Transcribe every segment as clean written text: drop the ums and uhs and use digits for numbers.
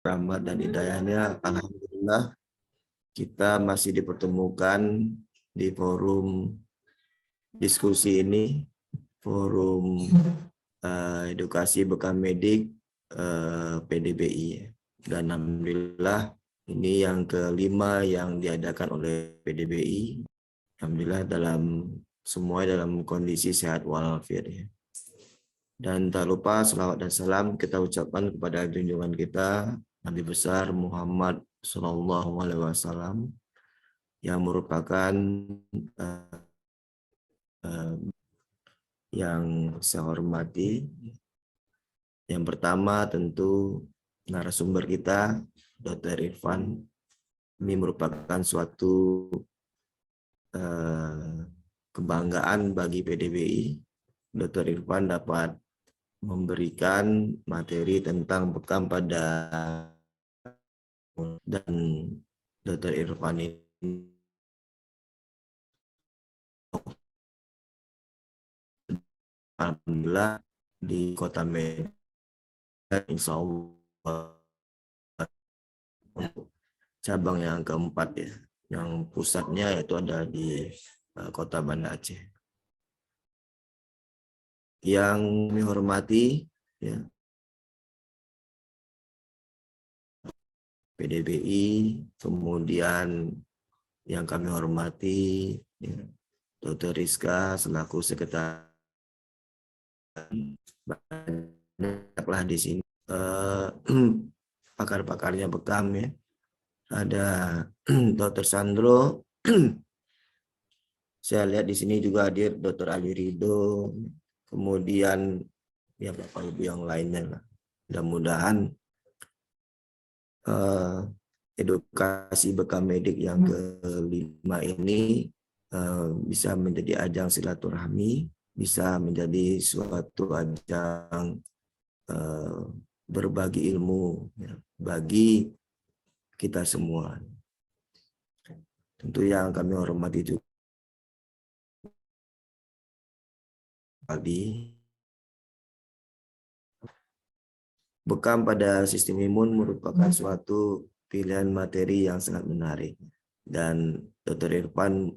rahmat dan hidayahnya, alhamdulillah kita masih dipertemukan di forum diskusi ini, forum edukasi bekam medik PDBI. Dan alhamdulillah ini yang kelima yang diadakan oleh PDBI. Alhamdulillah semua dalam kondisi sehat walafiat ya. Dan tak lupa selawat dan salam kita ucapkan kepada junjungan kita Nabi besar Muhammad Sallallahu Alaihi Wasallam yang merupakan yang saya hormati. Yang pertama tentu narasumber kita Dr. Irfan. Ini merupakan suatu kebanggaan bagi PDBI. Dr. Irfan dapat memberikan materi tentang bekam pada dan Dr. Irfan ini alhamdulillah di Kota Medan, insya Allah cabang yang keempat ya, yang pusatnya itu ada di Kota Banda Aceh. Yang kami hormati ya, PDBI, kemudian yang kami hormati ya, Dr. Rizka selaku sekretaris, banyaklah di sini pakar-pakarnya bekam ya. Ada Dr. Sandro, saya lihat di sini juga hadir Dr. Ali Ridho, kemudian ya Bapak Ibu yang lainnya lah. Mudah-mudahan edukasi bekam medik yang kelima ini bisa menjadi ajang silaturahmi, bisa menjadi suatu ajang berbagi ilmu ya, bagi kita semua. Tentu yang kami hormati juga tadi, bekam pada sistem imun merupakan suatu pilihan materi yang sangat menarik. Dan Dr. Irfan,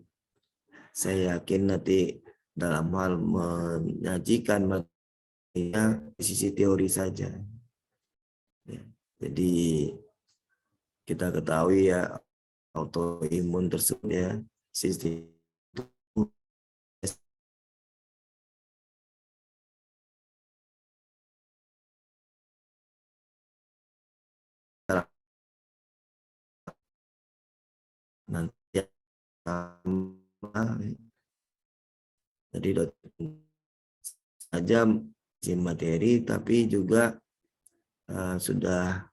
saya yakin nanti dalam hal menyajikan materinya di sisi teori saja. Ya, jadi kita ketahui ya autoimun tersebut ya, sistem nanti jadi saja materi tapi juga sudah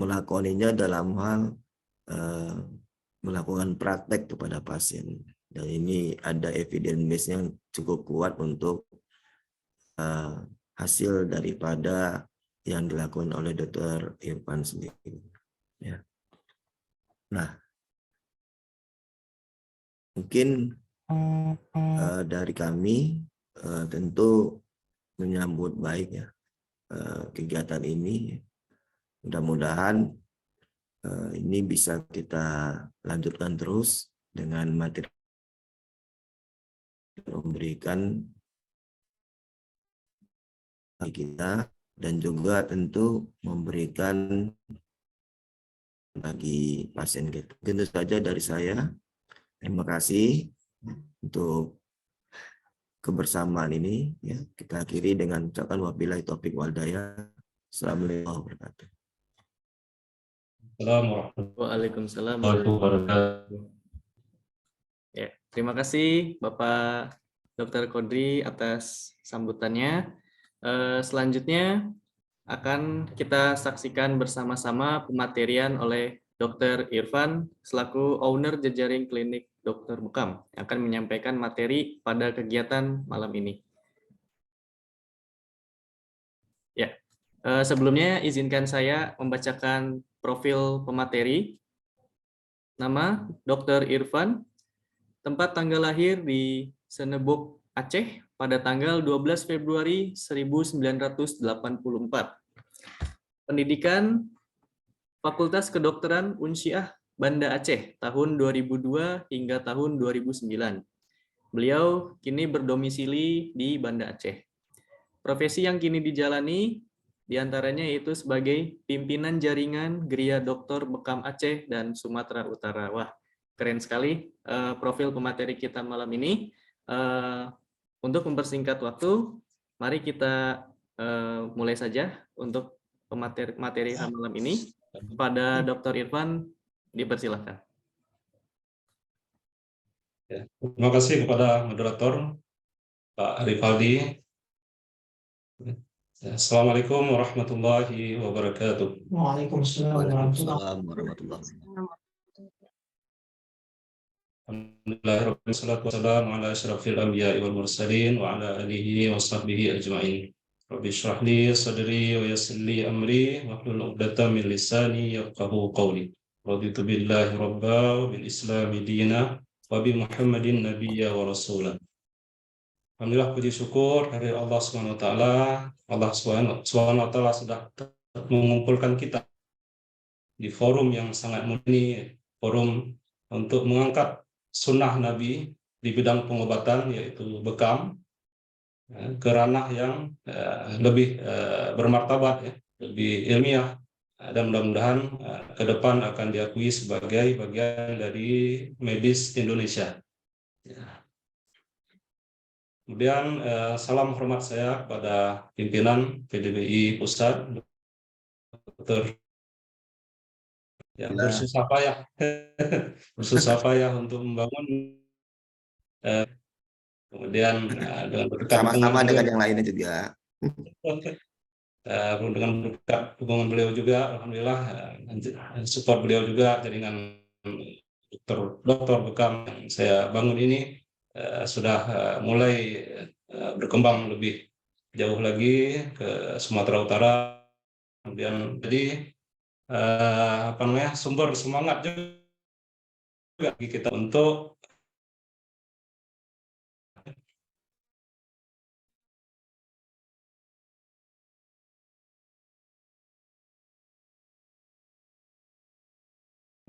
melakoninya dalam hal melakukan praktek kepada pasien, dan ini ada evidence base yang cukup kuat untuk hasil daripada yang dilakukan oleh Dr. Irfan sendiri ya. Nah, mungkin dari kami tentu menyambut baik ya kegiatan ini. Mudah-mudahan ini bisa kita lanjutkan terus dengan materi memberikan kita, dan juga tentu memberikan bagi pasien kita. Tentu saja dari saya. Terima kasih untuk kebersamaan ini ya. Kita akhiri dengan ucapan wabillahi taufik wal hidayah. Assalamualaikum warahmatullahi wabarakatuh. Waalaikumsalam warahmatullahi wabarakatuh. Ya, terima kasih Bapak Dr. Kodri atas sambutannya. Selanjutnya akan kita saksikan bersama-sama pematerian oleh Dr. Irfan selaku owner jejaring klinik Dr. Bekam yang akan menyampaikan materi pada kegiatan malam ini. Ya, sebelumnya izinkan saya membacakan profil pemateri. Nama Dr. Irfan, tempat tanggal lahir di Senebok, Aceh pada tanggal 12 Februari 1984. pendidikan Fakultas Kedokteran Unsyiah Banda Aceh tahun 2002 hingga tahun 2009. Beliau kini berdomisili di Banda Aceh. Profesi yang kini dijalani diantaranya yaitu sebagai pimpinan jaringan Geria Dokter Bekam Aceh dan Sumatera Utara. Wah, keren sekali profil pemateri kita malam ini. Untuk mempersingkat waktu, mari kita mulai saja untuk materi malam ini. Pada Dr. Irfan, dipersilakan. Ya, terima kasih kepada moderator Pak Rivaldi. Assalamualaikum warahmatullahi wabarakatuh. Waalaikumsalam Waalaikumsalam warahmatullahi wabarakatuh. Alhamdulillah, wassalatu wassalamu ala asyrafil anbiya'i wal mursalin wa ala alihi wa sahbihi ajma'in. Rabbi shrah li sadri wa yassir li amri wahlul 'uqdatam min lisani yafqahu qawli. Raditu billahi rabba wa bil islami dina wa bi Muhammadin nabiyya wa rasulah. Alhamdulillah, puji syukur dari Allah SWT. Allah SWT sudah mengumpulkan kita di forum yang sangat mulia ini, forum untuk mengangkat sunnah Nabi di bidang pengobatan, yaitu bekam, ke ranah yang lebih bermartabat, lebih ilmiah, dan mudah-mudahan ke depan akan diakui sebagai bagian dari medis Indonesia. Kemudian salam hormat saya kepada pimpinan PDBI Pusat, Dr. yang bersusah payah untuk membangun, kemudian dengan berkat Sama-sama dengan yang lainnya juga. dengan berkat dukungan beliau juga, alhamdulillah, support beliau juga, jaringan dokter bekam yang saya bangun ini sudah mulai berkembang lebih jauh lagi ke Sumatera Utara. Kemudian jadi sumber semangat juga bagi kita untuk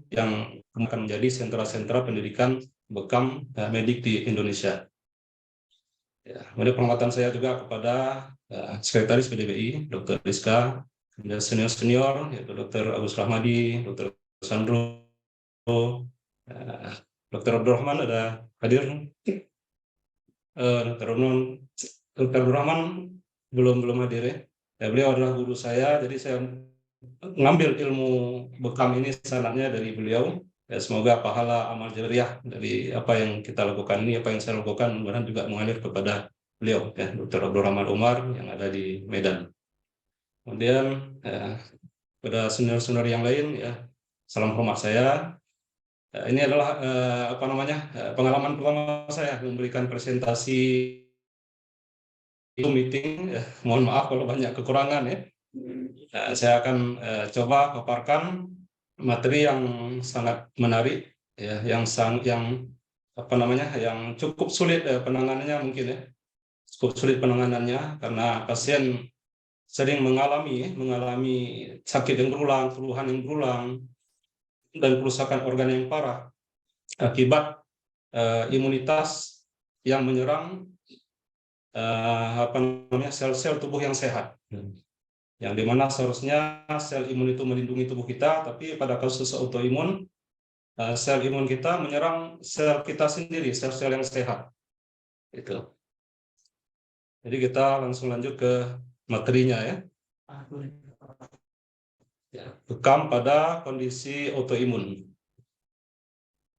yang akan menjadi sentra-sentra pendidikan bekam medik di Indonesia. Ya, kemudian penghormatan saya juga kepada Sekretaris PDBI, Dr. Rizka, kemudian senior-senior, yaitu Dr. Agus Rahmadi, Dr. Sandro, Dr. Abdurrahman ada hadir, Dr. Abdurrahman belum hadir ya. Beliau adalah guru saya, jadi saya mengambil ilmu bekam ini sanadnya dari beliau. Ya, semoga pahala amal jariah dari apa yang kita lakukan ini, apa yang saya lakukan, mudah-mudahan juga mengalir kepada beliau, ya, Dr. Abdurrahman Umar yang ada di Medan. Kemudian pada senior-senior yang lain, ya, salam hormat saya. Ini adalah pengalaman pertama saya memberikan presentasi meeting. Ya, mohon maaf kalau banyak kekurangan ya. Saya akan coba paparkan materi yang sangat menarik, ya, yang cukup sulit penanganannya mungkin ya, cukup sulit penanganannya karena pasien sering mengalami sakit yang berulang, keluhan yang berulang, dan kerusakan organ yang parah akibat imunitas yang menyerang sel-sel tubuh yang sehat. Yang dimana seharusnya sel imun itu melindungi tubuh kita, tapi pada kasus autoimun, sel imun kita menyerang sel kita sendiri, sel-sel yang sehat. Itu. Jadi kita langsung lanjut ke materinya ya. Bekam pada kondisi autoimun.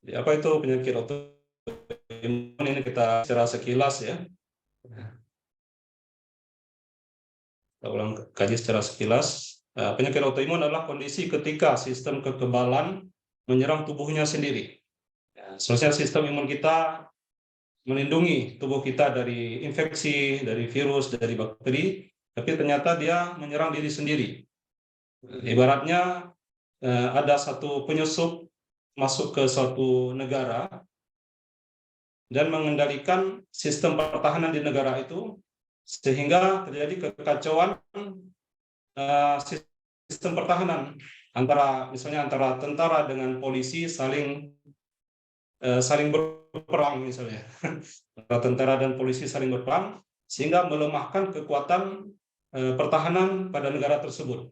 Jadi apa itu penyakit autoimun? Ini kita secara sekilas ya. Kita ulang kaji secara sekilas. Penyakit autoimun adalah kondisi ketika sistem kekebalan menyerang tubuhnya sendiri. Seharusnya sistem imun kita melindungi tubuh kita dari infeksi, dari virus, dari bakteri, tapi ternyata dia menyerang diri sendiri. Ibaratnya ada satu penyusup masuk ke suatu negara dan mengendalikan sistem pertahanan di negara itu, sehingga terjadi kekacauan sistem sistem pertahanan misalnya antara tentara dengan polisi saling berperang misalnya. Antara tentara dan polisi saling berperang sehingga melemahkan kekuatan pertahanan pada negara tersebut.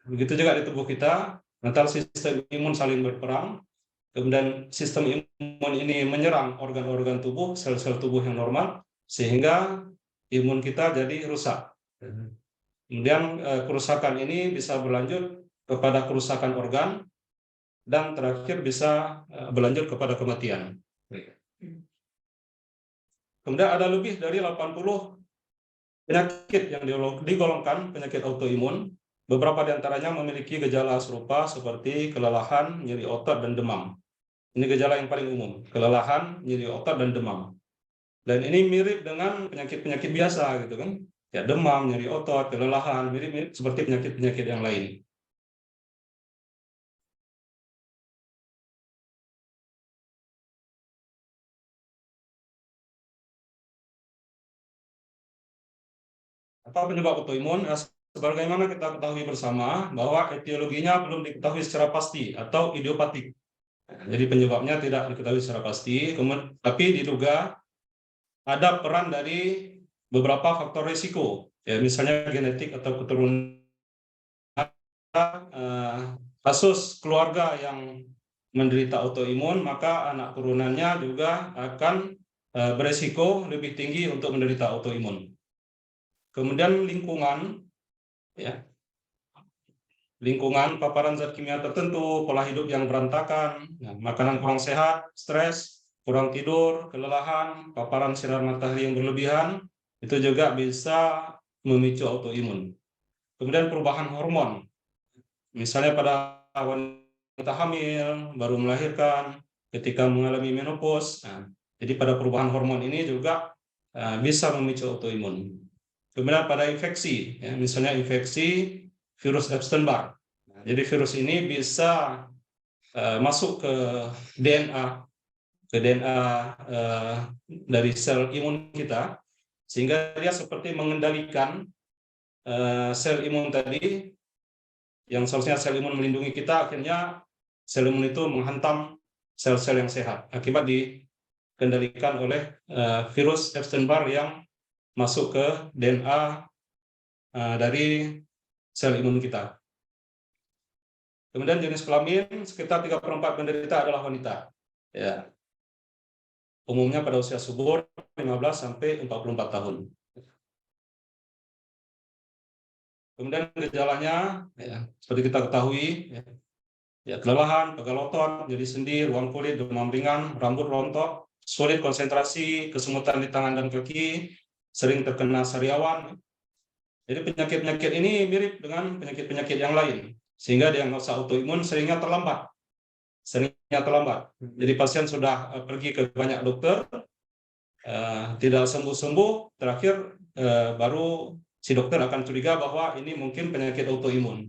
Begitu juga di tubuh kita, antara sistem imun saling berperang, kemudian sistem imun ini menyerang organ-organ tubuh, sel-sel tubuh yang normal, sehingga imun kita jadi rusak. Kemudian kerusakan ini bisa berlanjut kepada kerusakan organ, dan terakhir bisa berlanjut kepada kematian. Kemudian ada lebih dari 80 penyakit yang digolongkan penyakit autoimun. Beberapa di antaranya memiliki gejala serupa seperti kelelahan, nyeri otot, dan demam. Ini gejala yang paling umum, kelelahan, nyeri otot, dan demam. Dan ini mirip dengan penyakit-penyakit biasa gitu kan. Ya, demam, nyeri otot, kelelahan, mirip-mirip seperti penyakit-penyakit yang lain. Apa penyebab autoimun? Sebagaimana kita ketahui bersama bahwa etiologinya belum diketahui secara pasti atau idiopatik. Jadi penyebabnya tidak diketahui secara pasti, tapi diduga ada peran dari beberapa faktor risiko, ya misalnya genetik atau keturunan. Kasus keluarga yang menderita autoimun, maka anak turunannya juga akan beresiko lebih tinggi untuk menderita autoimun. Kemudian lingkungan, ya, lingkungan, paparan zat kimia tertentu, pola hidup yang berantakan, makanan kurang sehat, stres, kurang tidur, kelelahan, paparan sinar matahari yang berlebihan, itu juga bisa memicu autoimun. Kemudian perubahan hormon, misalnya pada wanita hamil, baru melahirkan, ketika mengalami menopause. Jadi pada perubahan hormon ini juga bisa memicu autoimun. Kemudian pada infeksi, ya, misalnya infeksi virus Epstein-Barr. Jadi virus ini bisa masuk ke DNA dari sel imun kita, sehingga dia seperti mengendalikan sel imun tadi, yang seharusnya sel imun melindungi kita, akhirnya sel imun itu menghantam sel-sel yang sehat akibat dikendalikan oleh virus Epstein-Barr yang masuk ke DNA dari sel imun kita. Kemudian jenis kelamin, sekitar 3/4 penderita adalah wanita. Ya. Umumnya pada usia subur 15 sampai 44 tahun. Kemudian gejalanya, ya, seperti kita ketahui, ya, kelelahan, pegal otot, nyeri sendi, ruam kulit, demam ringan, rambut rontok, sulit konsentrasi, kesemutan di tangan dan kaki, sering terkena sariawan. Jadi penyakit-penyakit ini mirip dengan penyakit-penyakit yang lain, sehingga diagnosa autoimun seringnya terlambat. Jadi pasien sudah pergi ke banyak dokter, tidak sembuh-sembuh, terakhir baru si dokter akan curiga bahwa ini mungkin penyakit autoimun.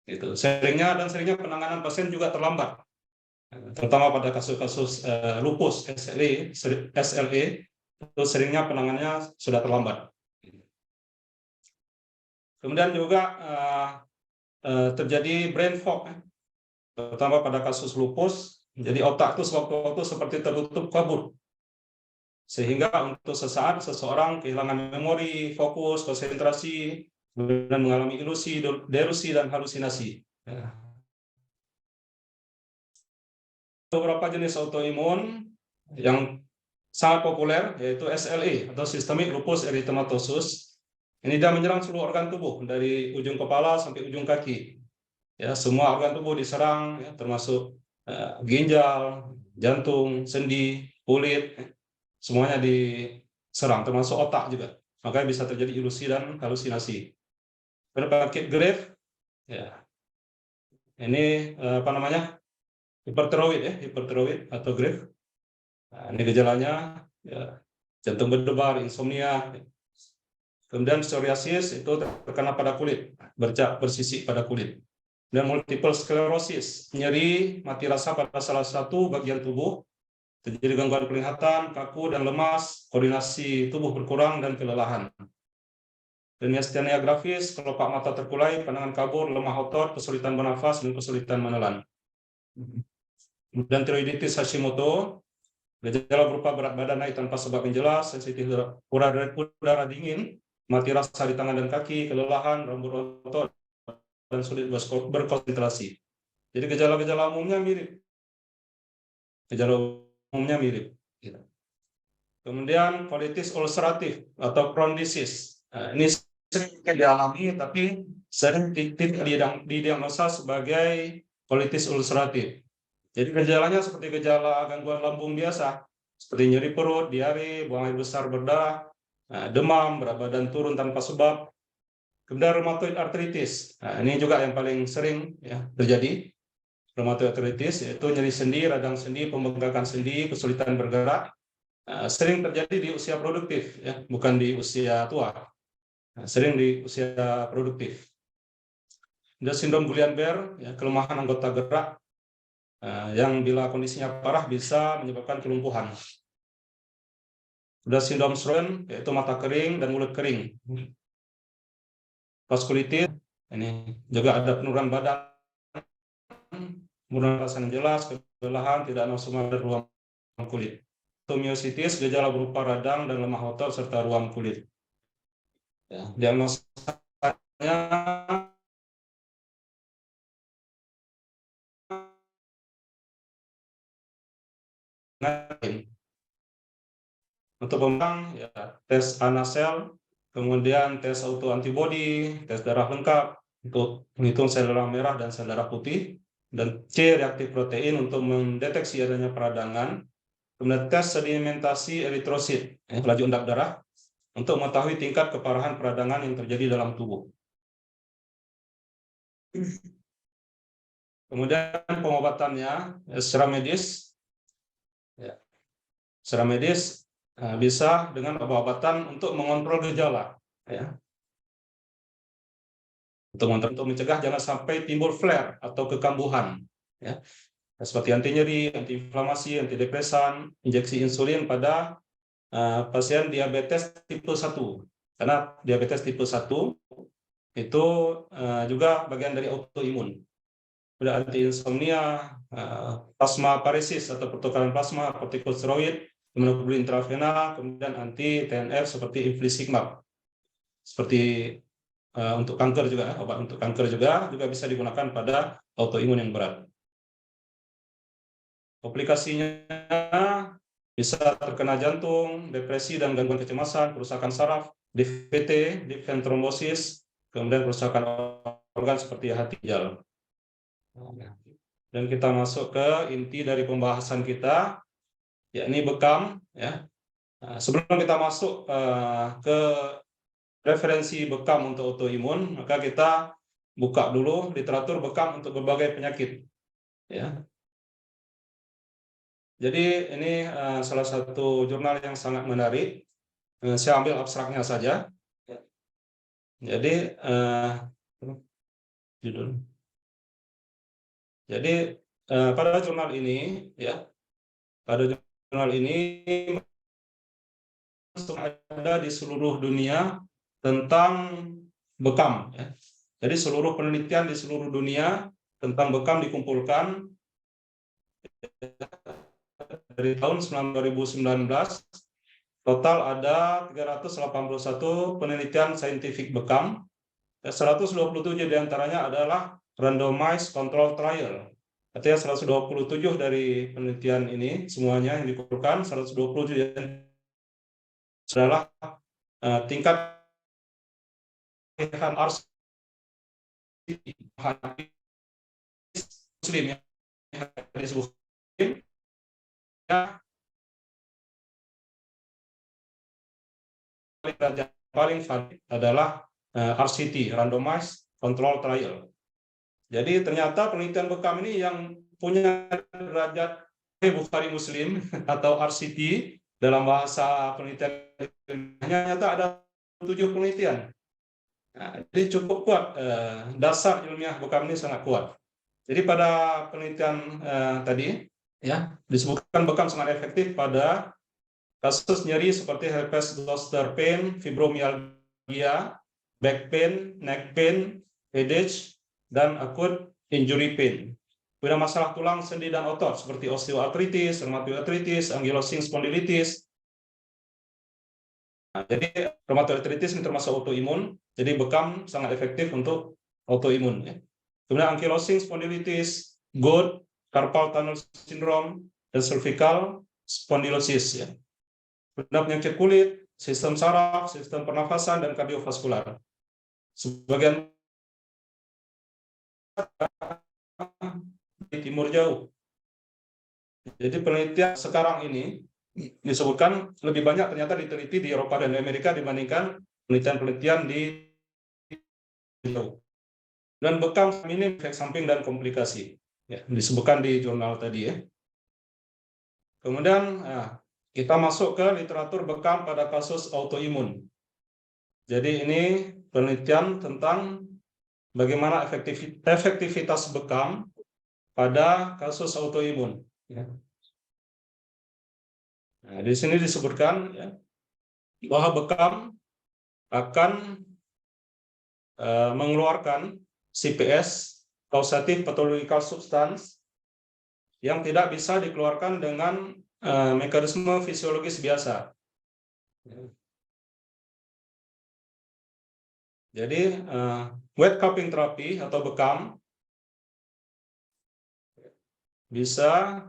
Gitu. Seringnya penanganan pasien juga terlambat, terutama pada kasus-kasus lupus SLE, itu seringnya penanganannya sudah terlambat. Kemudian juga terjadi brain fog, terutama pada kasus lupus. Jadi otak itu sewaktu-waktu seperti tertutup kabut, sehingga untuk sesaat seseorang kehilangan memori, fokus, konsentrasi, dan mengalami ilusi, delusi, dan halusinasi. Beberapa jenis autoimun yang sangat populer yaitu SLE atau Systemic Lupus Erythematosus. Ini dia menyerang seluruh organ tubuh dari ujung kepala sampai ujung kaki. Ya, semua organ tubuh diserang, ya, termasuk ginjal, jantung, sendi, kulit, semuanya diserang, termasuk otak juga. Makanya bisa terjadi ilusi dan halusinasi. Penyakit Graves, ya, ini hipertiroid atau Graves. Nah, ini gejalanya, ya, jantung berdebar, insomnia. Kemudian psoriasis itu terkena pada kulit, bercak bersisik pada kulit. Dan multiple sclerosis, nyeri, mati rasa pada salah satu bagian tubuh, terjadi gangguan penglihatan, kaku dan lemas, koordinasi tubuh berkurang, dan kelelahan. dan miastenia grafis, kelopak mata terkulai, pandangan kabur, lemah otot, kesulitan bernafas, dan kesulitan menelan. Kemudian tiroiditis Hashimoto, gejala berupa berat badan naik tanpa sebab yang jelas, sensitif udara dingin, mati rasa di tangan dan kaki, kelelahan, rambut otot, dan sulit berkonsentrasi. Jadi gejala-gejala umumnya mirip. Gitu. Kemudian colitis ulceratif atau Crohn disease. Nah, ini sering dialami tapi sering didiagnosa sebagai colitis ulceratif. Jadi gejalanya seperti gejala gangguan lambung biasa, seperti nyeri perut, diare, buang air besar berdarah, demam, berat badan turun tanpa sebab. Kemudian rheumatoid arthritis. Nah, ini juga yang paling sering ya, terjadi. Rheumatoid arthritis yaitu nyeri sendi, radang sendi, pembengkakan sendi, kesulitan bergerak. Sering terjadi di usia produktif, ya, bukan di usia tua. Sering di usia produktif. Ada sindrom Guillain-Barré, ya, kelemahan anggota gerak, yang bila kondisinya parah bisa menyebabkan kelumpuhan. Ada sindrom Sjögren, yaitu mata kering dan mulut kering. Vaskulitis, ini juga ada penurunan badan, penurunan rasa yang jelas, kelelahan, tidak nafsu makan, ruam kulit. Myositis, gejala berupa radang dan lemah otot serta ruam kulit. Ya, diagnosanya untuk pembang ya, tes anasel, kemudian tes autoantibody, tes darah lengkap untuk menghitung sel darah merah dan sel darah putih, dan C reaktif protein untuk mendeteksi adanya peradangan, kemudian tes sedimentasi eritrosit, laju endap darah, untuk mengetahui tingkat keparahan peradangan yang terjadi dalam tubuh. Kemudian pengobatannya secara medis, ya, secara medis bisa dengan obat-obatan untuk mengontrol gejala, ya. Untuk mencegah jangan sampai timbul flare atau kekambuhan, ya. Seperti anti nyeri, anti inflamasi, antidepresan, injeksi insulin pada pasien diabetes tipe 1. Karena diabetes tipe 1 itu juga bagian dari autoimun. Ada anti insomnia, plasma paresis atau pertukaran plasma, kortikosteroid, imunoglobulin intravena, kemudian anti TNF seperti infliximab. Seperti untuk kanker juga, obat untuk kanker juga bisa digunakan pada autoimun yang berat. Komplikasinya bisa terkena jantung, depresi dan gangguan kecemasan, kerusakan saraf, DVT, deep vein thrombosis, kemudian kerusakan organ seperti hati, ginjal. Dan kita masuk ke inti dari pembahasan kita, yakni bekam. Ya. Sebelum kita masuk ke referensi bekam untuk autoimun, maka kita buka dulu literatur bekam untuk berbagai penyakit. Ya. Jadi ini salah satu jurnal yang sangat menarik. Saya ambil abstraknya saja. Jadi judul. Jadi pada jurnal ini, ya, pada jurnal ini ada di seluruh dunia tentang bekam. Ya. Jadi seluruh penelitian di seluruh dunia tentang bekam dikumpulkan dari tahun 2019. Total ada 381 penelitian saintifik bekam. 127 diantaranya adalah randomized control trial. Artinya 127 dari penelitian ini semuanya yang dikumpulkan 127 adalah tingkat muslim yang disebut paling valid adalah RCT, randomized control trial. Jadi ternyata penelitian bekam ini yang punya derajat Bukhari Muslim atau RCT dalam bahasa penelitian, ternyata ada 7 penelitian. Nah, jadi cukup kuat, dasar ilmiah bekam ini sangat kuat. Jadi pada penelitian tadi, ya, disebutkan bekam sangat efektif pada kasus nyeri seperti herpes zoster pain, fibromialgia, back pain, neck pain, headache, dan acute injury pain. Kemudian masalah tulang, sendi, dan otot seperti osteoartritis, rheumatoid arthritis, ankylosing spondylitis. Nah, jadi rheumatoid arthritis ini termasuk autoimun, jadi bekam sangat efektif untuk autoimun. Ya. Kemudian ankylosing spondylitis, GOUT, carpal tunnel syndrome, dan cervical spondylosis. Ya. Kemudian penyakit kulit, sistem saraf, sistem pernafasan, dan kardiovaskular. Sebagian di timur jauh. Jadi penelitian sekarang ini disebutkan lebih banyak ternyata diteliti di Eropa dan di Amerika dibandingkan penelitian-penelitian di jauh. Dan bekam minim efek samping dan komplikasi. Ya, disebutkan di jurnal tadi ya. Kemudian kita masuk ke literatur bekam pada kasus autoimun. Jadi ini penelitian tentang bagaimana efektivitas bekam pada kasus autoimun. Ya. Nah, di sini disebutkan ya, bahwa bekam akan mengeluarkan CPS, causative pathological substance, yang tidak bisa dikeluarkan dengan mekanisme fisiologis biasa. Jadi wet cupping therapy atau bekam bisa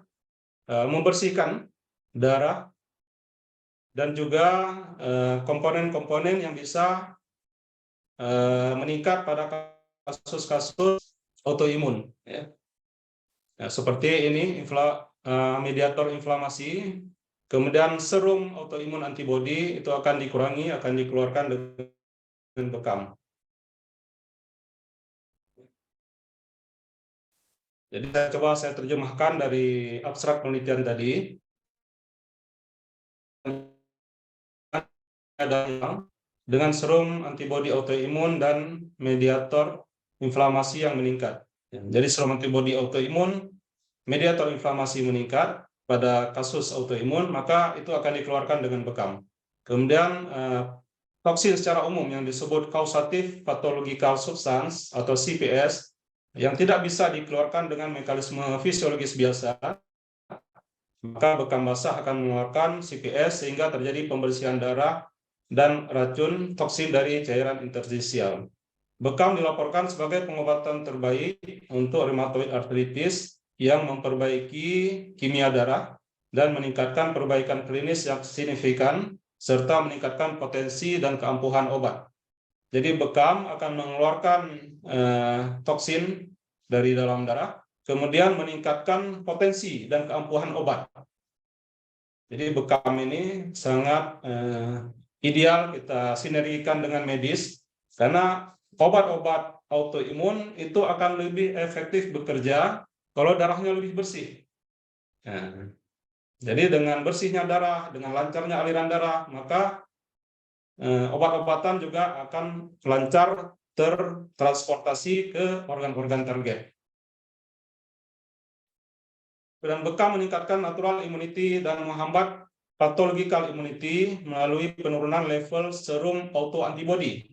membersihkan darah dan juga komponen-komponen yang bisa meningkat pada kasus-kasus autoimun. Ya. Nah, seperti ini mediator inflamasi, kemudian serum autoimun antibodi itu akan dikurangi, akan dikeluarkan dengan bekam. Jadi saya terjemahkan dari abstrak penelitian tadi. Dengan serum antibodi autoimun dan mediator inflamasi yang meningkat. Jadi serum antibodi autoimun, mediator inflamasi meningkat pada kasus autoimun, maka itu akan dikeluarkan dengan bekam. Kemudian toksin secara umum yang disebut causative pathological substance atau CPS yang tidak bisa dikeluarkan dengan mekanisme fisiologis biasa, maka bekam basah akan mengeluarkan CPS sehingga terjadi pembersihan darah dan racun toksin dari cairan interstisial. Bekam dilaporkan sebagai pengobatan terbaik untuk rheumatoid arthritis yang memperbaiki kimia darah dan meningkatkan perbaikan klinis yang signifikan serta meningkatkan potensi dan keampuhan obat. Jadi bekam akan mengeluarkan toksin dari dalam darah, kemudian meningkatkan potensi dan keampuhan obat. Jadi bekam ini sangat ideal kita sinergikan dengan medis, karena obat-obat autoimun itu akan lebih efektif bekerja kalau darahnya lebih bersih. Nah, jadi dengan bersihnya darah, dengan lancarnya aliran darah, maka obat-obatan juga akan lancar tertransportasi ke organ-organ target. Dan bekam meningkatkan natural immunity dan menghambat pathological immunity melalui penurunan level serum autoantibody.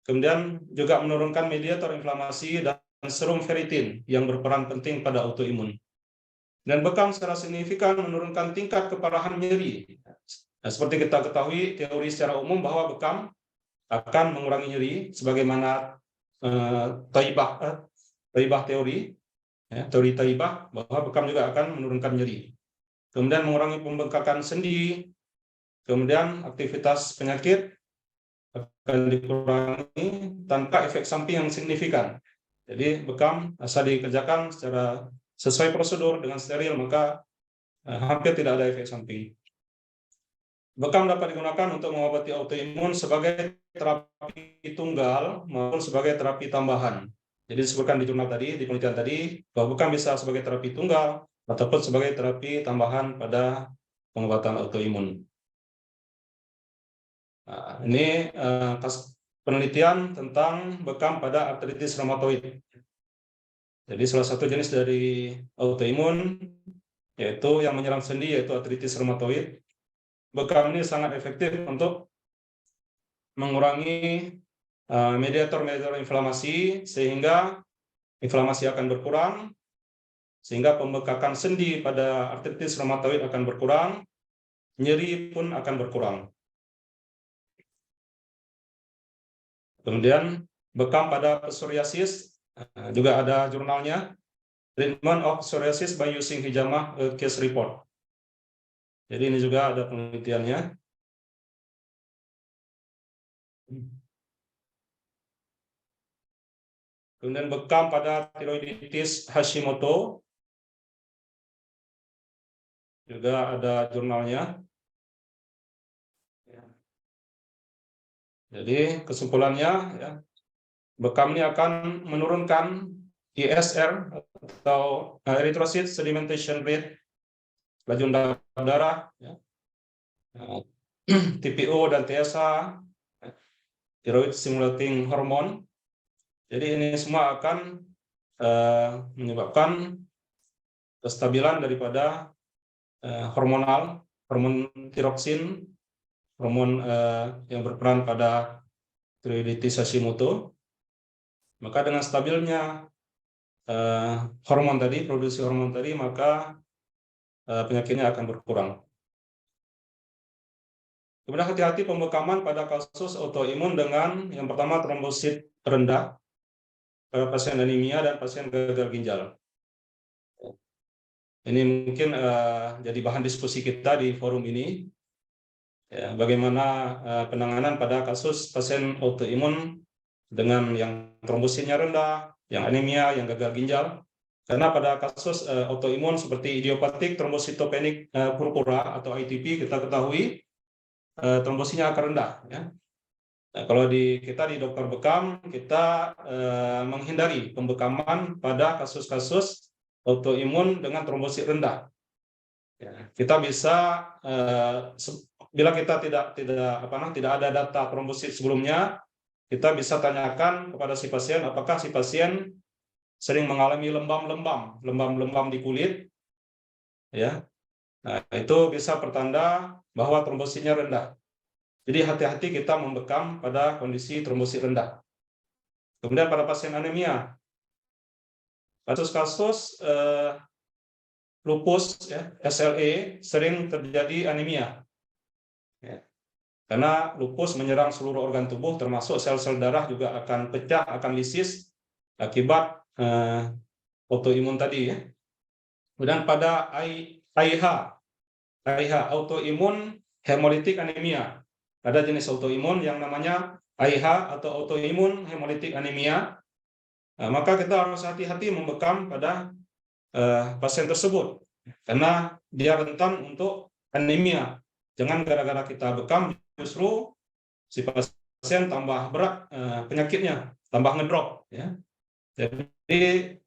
Kemudian juga menurunkan mediator inflamasi dan serum ferritin yang berperan penting pada autoimun. Dan bekam secara signifikan menurunkan tingkat keparahan nyeri. Nah, seperti kita ketahui teori secara umum bahwa bekam akan mengurangi nyeri sebagaimana Taibah teori, ya, teori Taibah bahwa bekam juga akan menurunkan nyeri. Kemudian mengurangi pembengkakan sendi, kemudian aktivitas penyakit akan dikurangi tanpa efek samping yang signifikan. Jadi bekam asal dikerjakan secara sesuai prosedur dengan steril, maka hampir tidak ada efek samping. Bekam dapat digunakan untuk mengobati autoimun sebagai terapi tunggal maupun sebagai terapi tambahan. Jadi disebutkan di jurnal tadi, di penelitian tadi, bahwa bekam bisa sebagai terapi tunggal ataupun sebagai terapi tambahan pada pengobatan autoimun. Nah, ini penelitian tentang bekam pada artritis reumatoid. Jadi salah satu jenis dari autoimun yaitu yang menyerang sendi, yaitu artritis reumatoid. Bekam ini sangat efektif untuk mengurangi mediator inflamasi, sehingga inflamasi akan berkurang, sehingga pembekakan sendi pada artritis reumatoid akan berkurang, nyeri pun akan berkurang. Kemudian bekam pada psoriasis, juga ada jurnalnya, Treatment of Psoriasis by Using Hijamah Case Report. Jadi ini juga ada penelitiannya. Kemudian bekam pada tiroiditis Hashimoto, juga ada jurnalnya. Jadi kesimpulannya, ya, bekam ini akan menurunkan ISR atau erythrocyte sedimentation rate, laju darah, ya, TPO dan TSH, thyroid stimulating hormone. Jadi ini semua akan menyebabkan kestabilan daripada hormon tiroksin, hormon yang berperan pada tiroiditis Hashimoto. Maka dengan stabilnya produksi hormon tadi, maka penyakitnya akan berkurang. Kemudian hati-hati pembekaman pada kasus autoimun dengan yang pertama trombosit rendah pada pasien anemia dan pasien gagal ginjal. Ini mungkin jadi bahan diskusi kita di forum ini. Ya, bagaimana penanganan pada kasus pasien autoimun dengan yang trombositnya rendah, yang anemia, yang gagal ginjal. Karena pada kasus autoimun seperti idiopatik trombositopenic purpura atau ITP, kita ketahui trombositnya akan rendah. Ya. Nah, kalau kita di dokter bekam, kita menghindari pembekaman pada kasus-kasus autoimun dengan trombosit rendah. Ya, kita bisa bila kita tidak ada data trombosit sebelumnya, kita bisa tanyakan kepada si pasien apakah si pasien sering mengalami lembam di kulit, ya. Nah, itu bisa pertanda bahwa trombositnya rendah. Jadi hati-hati kita membekam pada kondisi trombosit rendah. Kemudian pada pasien anemia, kasus-kasus lupus, ya, SLE sering terjadi anemia. Ya. Karena lupus menyerang seluruh organ tubuh, termasuk sel-sel darah juga akan pecah, akan lisis akibat autoimun tadi. Ya. Kemudian pada AIH, autoimun hemolytic anemia. Ada jenis autoimun yang namanya AIH atau autoimun hemolytic anemia. Nah, maka kita harus hati-hati membekam pada pasien tersebut, karena dia rentan untuk anemia. Jangan gara-gara kita bekam justru si pasien tambah berat penyakitnya, tambah ngedrop. Ya. Jadi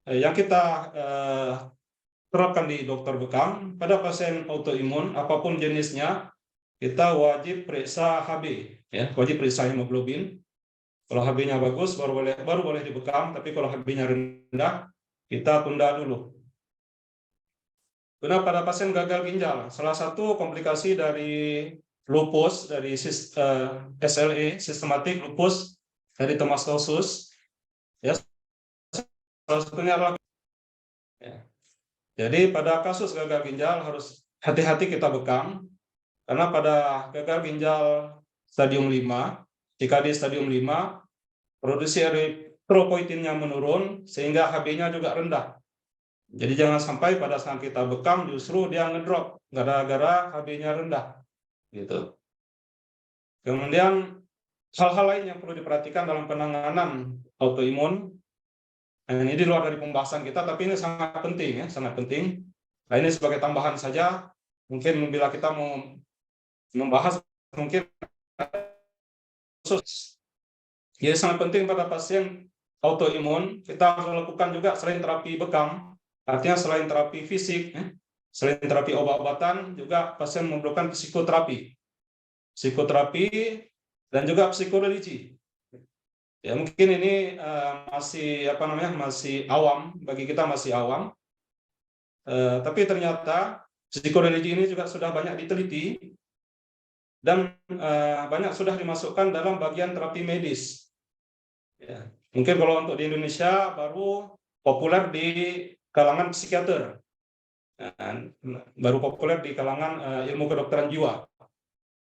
yang kita terapkan di dokter bekam pada pasien autoimun apapun jenisnya, kita wajib periksa HB, ya, wajib periksa hemoglobin. Kalau HB-nya bagus baru boleh dibekam, tapi kalau HB-nya rendah kita tunda dulu. Kemudian pada pasien gagal ginjal, salah satu komplikasi dari lupus, dari SLE, systematic lupus erythematosus, ya, salah satunya adalah, ya. Jadi pada kasus gagal ginjal harus hati-hati kita bekam, karena pada gagal ginjal stadium 5, jika di stadium 5, produksi erythropoietinnya menurun, sehingga HB-nya juga rendah. Jadi jangan sampai pada saat kita bekam justru dia ngedrop gara-gara HB-nya rendah, gitu. Kemudian hal-hal lain yang perlu diperhatikan dalam penanganan autoimun. Nah, ini di luar dari pembahasan kita, tapi ini sangat penting, ya, sangat penting. Nah, ini sebagai tambahan saja. Mungkin bila kita mau membahas mungkin khusus. Jadi sangat penting pada pasien autoimun kita harus melakukan juga selain terapi bekam. Artinya selain terapi fisik, selain terapi obat-obatan, juga pasien memerlukan psikoterapi dan juga psikoreligi. Ya, mungkin ini masih awam, bagi kita masih awam. Tapi ternyata psikoreligi ini juga sudah banyak diteliti dan banyak sudah dimasukkan dalam bagian terapi medis. Ya. Mungkin kalau untuk di Indonesia baru populer di kalangan psikiater, baru populer di kalangan ilmu kedokteran jiwa.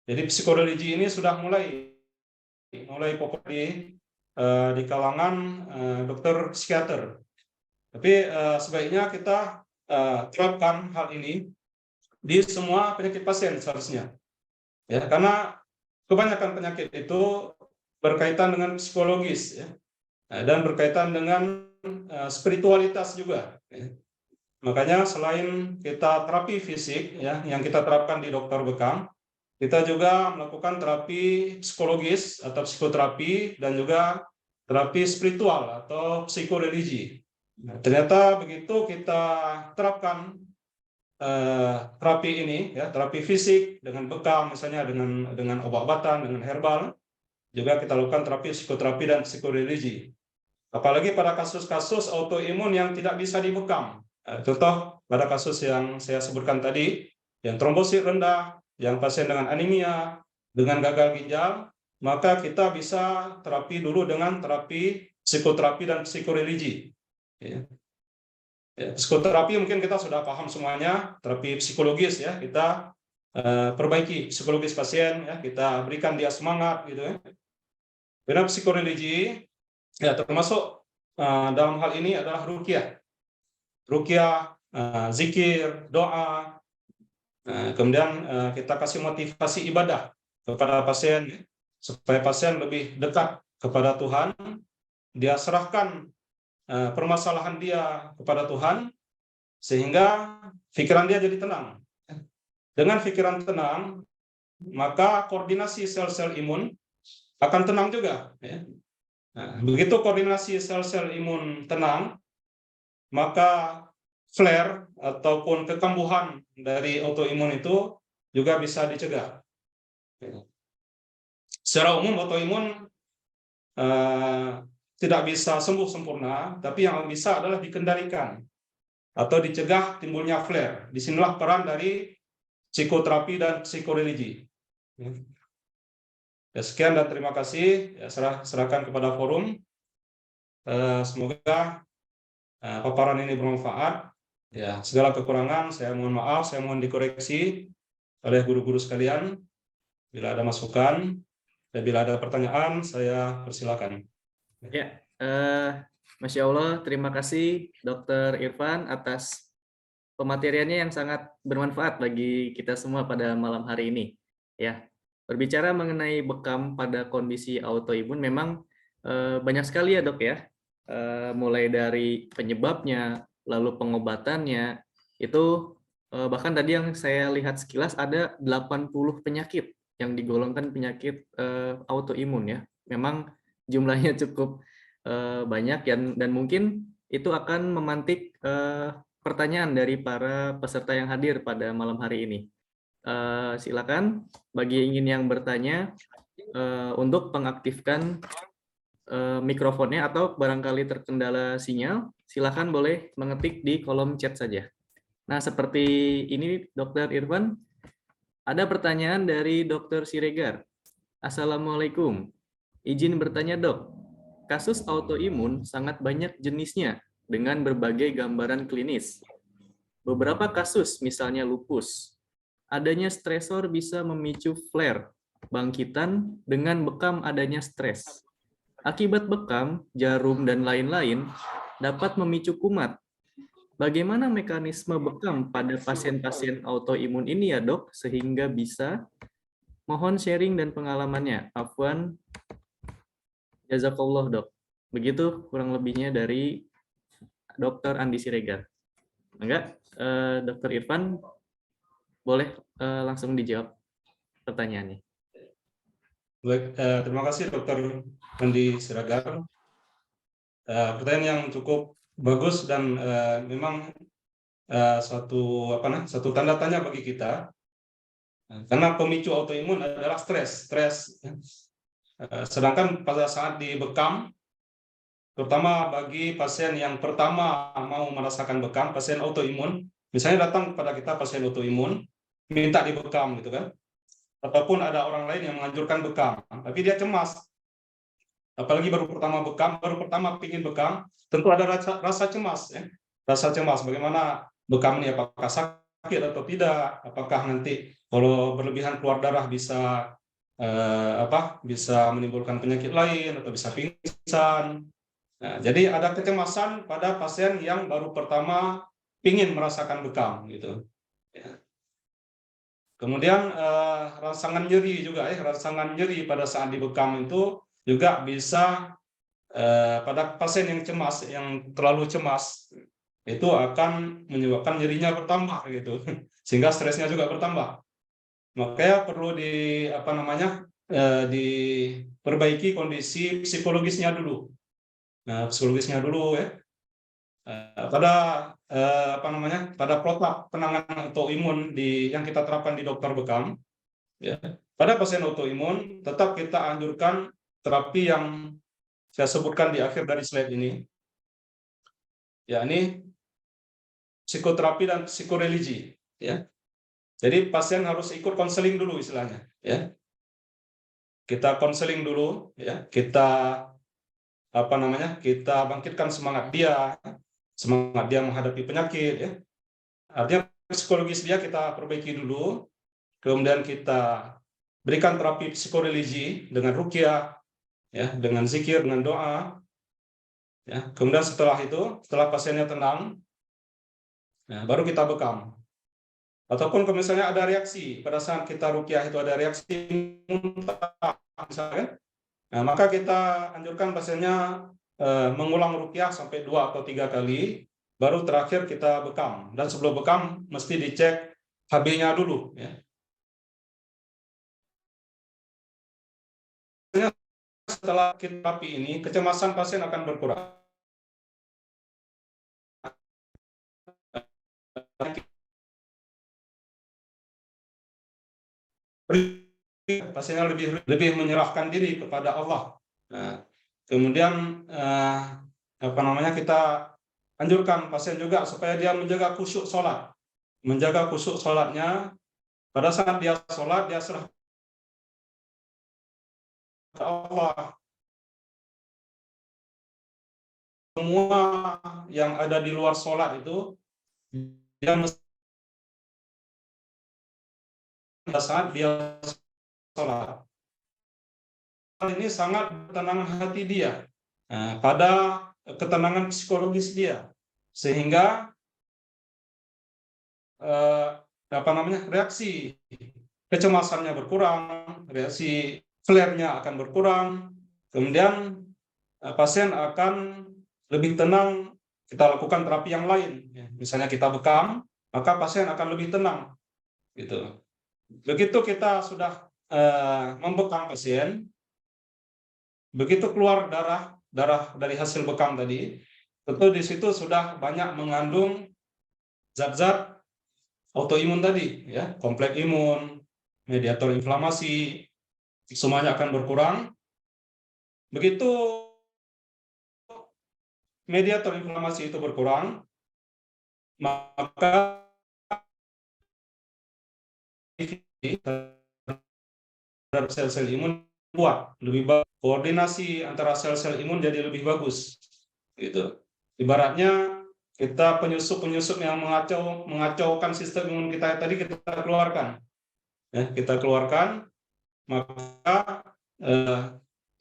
Jadi psikologis ini sudah mulai populer di kalangan dokter psikiater. Tapi sebaiknya kita terapkan hal ini di semua penyakit pasien seharusnya. Ya, karena kebanyakan penyakit itu berkaitan dengan psikologis, ya, dan berkaitan dengan spiritualitas juga. Ya. Makanya selain kita terapi fisik, ya, yang kita terapkan di dokter bekam, kita juga melakukan terapi psikologis atau psikoterapi dan juga terapi spiritual atau psikoreligi. Nah, ternyata begitu kita terapkan terapi ini, ya, terapi fisik dengan bekam, misalnya dengan obat-obatan, dengan herbal, juga kita lakukan terapi psikoterapi dan psikoreligi. Apalagi pada kasus-kasus autoimun yang tidak bisa dibekam. Contoh pada kasus yang saya sebutkan tadi, yang trombosit rendah, yang pasien dengan anemia, dengan gagal ginjal, maka kita bisa terapi dulu dengan terapi psikoterapi dan psikoreligi. Ya. Psikoterapi mungkin kita sudah paham semuanya, terapi psikologis, ya, kita perbaiki psikologis pasien, ya, kita berikan dia semangat, gitu, ya. Karena psikoreligi, ya, termasuk dalam hal ini adalah ruqyah, zikir, doa, kemudian kita kasih motivasi ibadah kepada pasien, ya, supaya pasien lebih dekat kepada Tuhan, dia serahkan permasalahan dia kepada Tuhan, sehingga pikiran dia jadi tenang. Dengan pikiran tenang, maka koordinasi sel-sel imun akan tenang juga. Ya. Nah, begitu koordinasi sel-sel imun tenang, maka flare ataupun kekambuhan dari autoimun itu juga bisa dicegah. Secara umum autoimun tidak bisa sembuh sempurna, tapi yang bisa adalah dikendalikan atau dicegah timbulnya flare. Disinilah peran dari psikoterapi dan psikoreligi. Ya, sekian dan terima kasih. Ya, serahkan kepada forum. Semoga paparan ini bermanfaat. Ya, segala kekurangan saya mohon maaf, saya mohon dikoreksi oleh guru-guru sekalian. Bila ada masukan dan bila ada pertanyaan, saya persilakan. Ya, Masya Allah, terima kasih Dr. Irfan atas pemateriannya yang sangat bermanfaat bagi kita semua pada malam hari ini. Ya, berbicara mengenai bekam pada kondisi autoimun memang banyak sekali ya dok ya, mulai dari penyebabnya, lalu pengobatannya, itu bahkan tadi yang saya lihat sekilas ada 80 penyakit yang digolongkan penyakit autoimun ya. Memang jumlahnya cukup banyak dan mungkin itu akan memantik pertanyaan dari para peserta yang hadir pada malam hari ini. Silakan bagi yang bertanya untuk mengaktifkan mikrofonnya atau barangkali terkendala sinyal, silakan boleh mengetik di kolom chat saja. Nah, seperti ini Dr. Irfan, ada pertanyaan dari Dr. Siregar. Assalamualaikum. Izin bertanya dok, kasus autoimun sangat banyak jenisnya dengan berbagai gambaran klinis. Beberapa kasus, misalnya lupus, adanya stresor bisa memicu flare, bangkitan dengan bekam adanya stres. Akibat bekam, jarum, dan lain-lain dapat memicu kumat. Bagaimana mekanisme bekam pada pasien-pasien autoimun ini ya dok, sehingga bisa? Mohon sharing dan pengalamannya. Afwan, jazakallah dok. Begitu kurang lebihnya dari Dr. Andi Siregar. Enggak, Dr. Irfan boleh langsung dijawab pertanyaannya. Baik, terima kasih Dr. Andi Siregar. Pertanyaan yang cukup bagus dan memang satu tanda tanya bagi kita, karena pemicu autoimun adalah stres. Sedangkan pada saat dibekam, terutama bagi pasien yang pertama mau merasakan bekam, pasien autoimun, misalnya datang kepada kita pasien autoimun, minta dibekam gitu kan, ataupun ada orang lain yang menganjurkan bekam, tapi dia cemas, apalagi baru pertama pingin bekam, tentu ada rasa cemas, ya. Rasa cemas, bagaimana bekam ini, apakah sakit atau tidak, apakah nanti kalau berlebihan keluar darah bisa bisa menimbulkan penyakit lain atau bisa pingsan. Nah, jadi ada kecemasan pada pasien yang baru pertama ingin merasakan bekam gitu. Ya. Kemudian rangsangan nyeri juga, rangsangan nyeri pada saat dibekam itu juga bisa pada pasien yang cemas, yang terlalu cemas, itu akan menyebabkan nyerinya bertambah gitu, sehingga stresnya juga bertambah. Makanya perlu diperbaiki kondisi psikologisnya dulu. Nah, psikologisnya dulu ya. Pada pada protap penanganan autoimun yang kita terapkan di dokter bekam, ya. Pada pasien autoimun tetap kita anjurkan terapi yang saya sebutkan di akhir dari slide ini, yakni psikoterapi dan psikoreligi, ya. Jadi pasien harus ikut konseling dulu istilahnya, ya. Kita konseling dulu, ya. Kita bangkitkan semangat dia menghadapi penyakit, ya. Artinya psikologis dia kita perbaiki dulu, kemudian kita berikan terapi psikoreligi dengan ruqyah, ya, dengan zikir, dengan doa, ya. Kemudian setelah pasiennya tenang, nah, baru kita bekam. Ataupun kalau misalnya ada reaksi pada saat kita ruqyah itu ada reaksi muntah, misalnya, nah, maka kita anjurkan pasiennya mengulang ruqyah sampai 2 atau 3 kali, baru terakhir kita bekam. Dan sebelum bekam mesti dicek HB-nya dulu, ya. Setelah terapi ini, kecemasan pasien akan berkurang. Pasiennya lebih menyerahkan diri kepada Allah. Nah, kemudian kita anjurkan pasien juga supaya dia menjaga khusyuk sholat, menjaga khusyuk sholatnya. Pada saat dia sholat, dia serah kepada Allah. Semua yang ada di luar sholat itu dia mesti pada saat dia sholat. Ini sangat tenang hati dia, pada ketenangan psikologis dia, sehingga reaksi kecemasannya berkurang, reaksi flare-nya akan berkurang, kemudian pasien akan lebih tenang. Kita lakukan terapi yang lain, misalnya kita bekam, maka pasien akan lebih tenang, gitu. Begitu kita sudah membekam pasien, begitu keluar darah dari hasil bekam tadi, tentu di situ sudah banyak mengandung zat-zat autoimun tadi, ya, kompleks imun, mediator inflamasi, semuanya akan berkurang. Begitu mediator inflamasi itu berkurang, maka terhadap sel-sel imun kuat, lebih bagus. Koordinasi antara sel-sel imun jadi lebih bagus, gitu. Ibaratnya kita penyusup yang mengacaukan sistem imun kita tadi kita keluarkan, ya, kita keluarkan, maka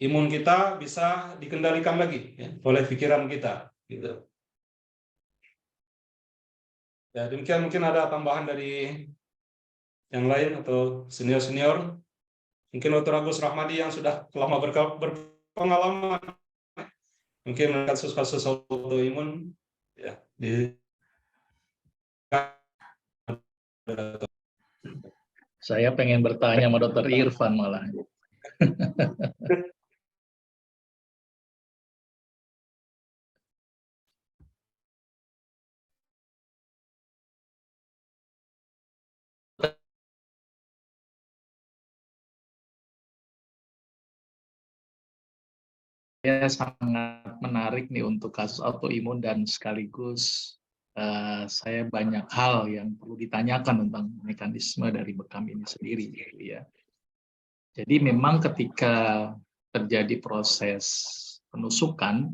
imun kita bisa dikendalikan lagi, ya, oleh pikiran kita, gitu. Ya, demikian. Mungkin ada tambahan dari yang lain atau senior. Mungkin Dr. Agus Rahmadi yang sudah lama berpengalaman, mungkin kasus-kasus autoimun, ya, Saya pengen bertanya sama Dr. Irfan malah. Saya sangat menarik nih untuk kasus autoimun dan sekaligus saya banyak hal yang perlu ditanyakan tentang mekanisme dari bekam ini sendiri, gitu ya. Jadi memang ketika terjadi proses penusukan,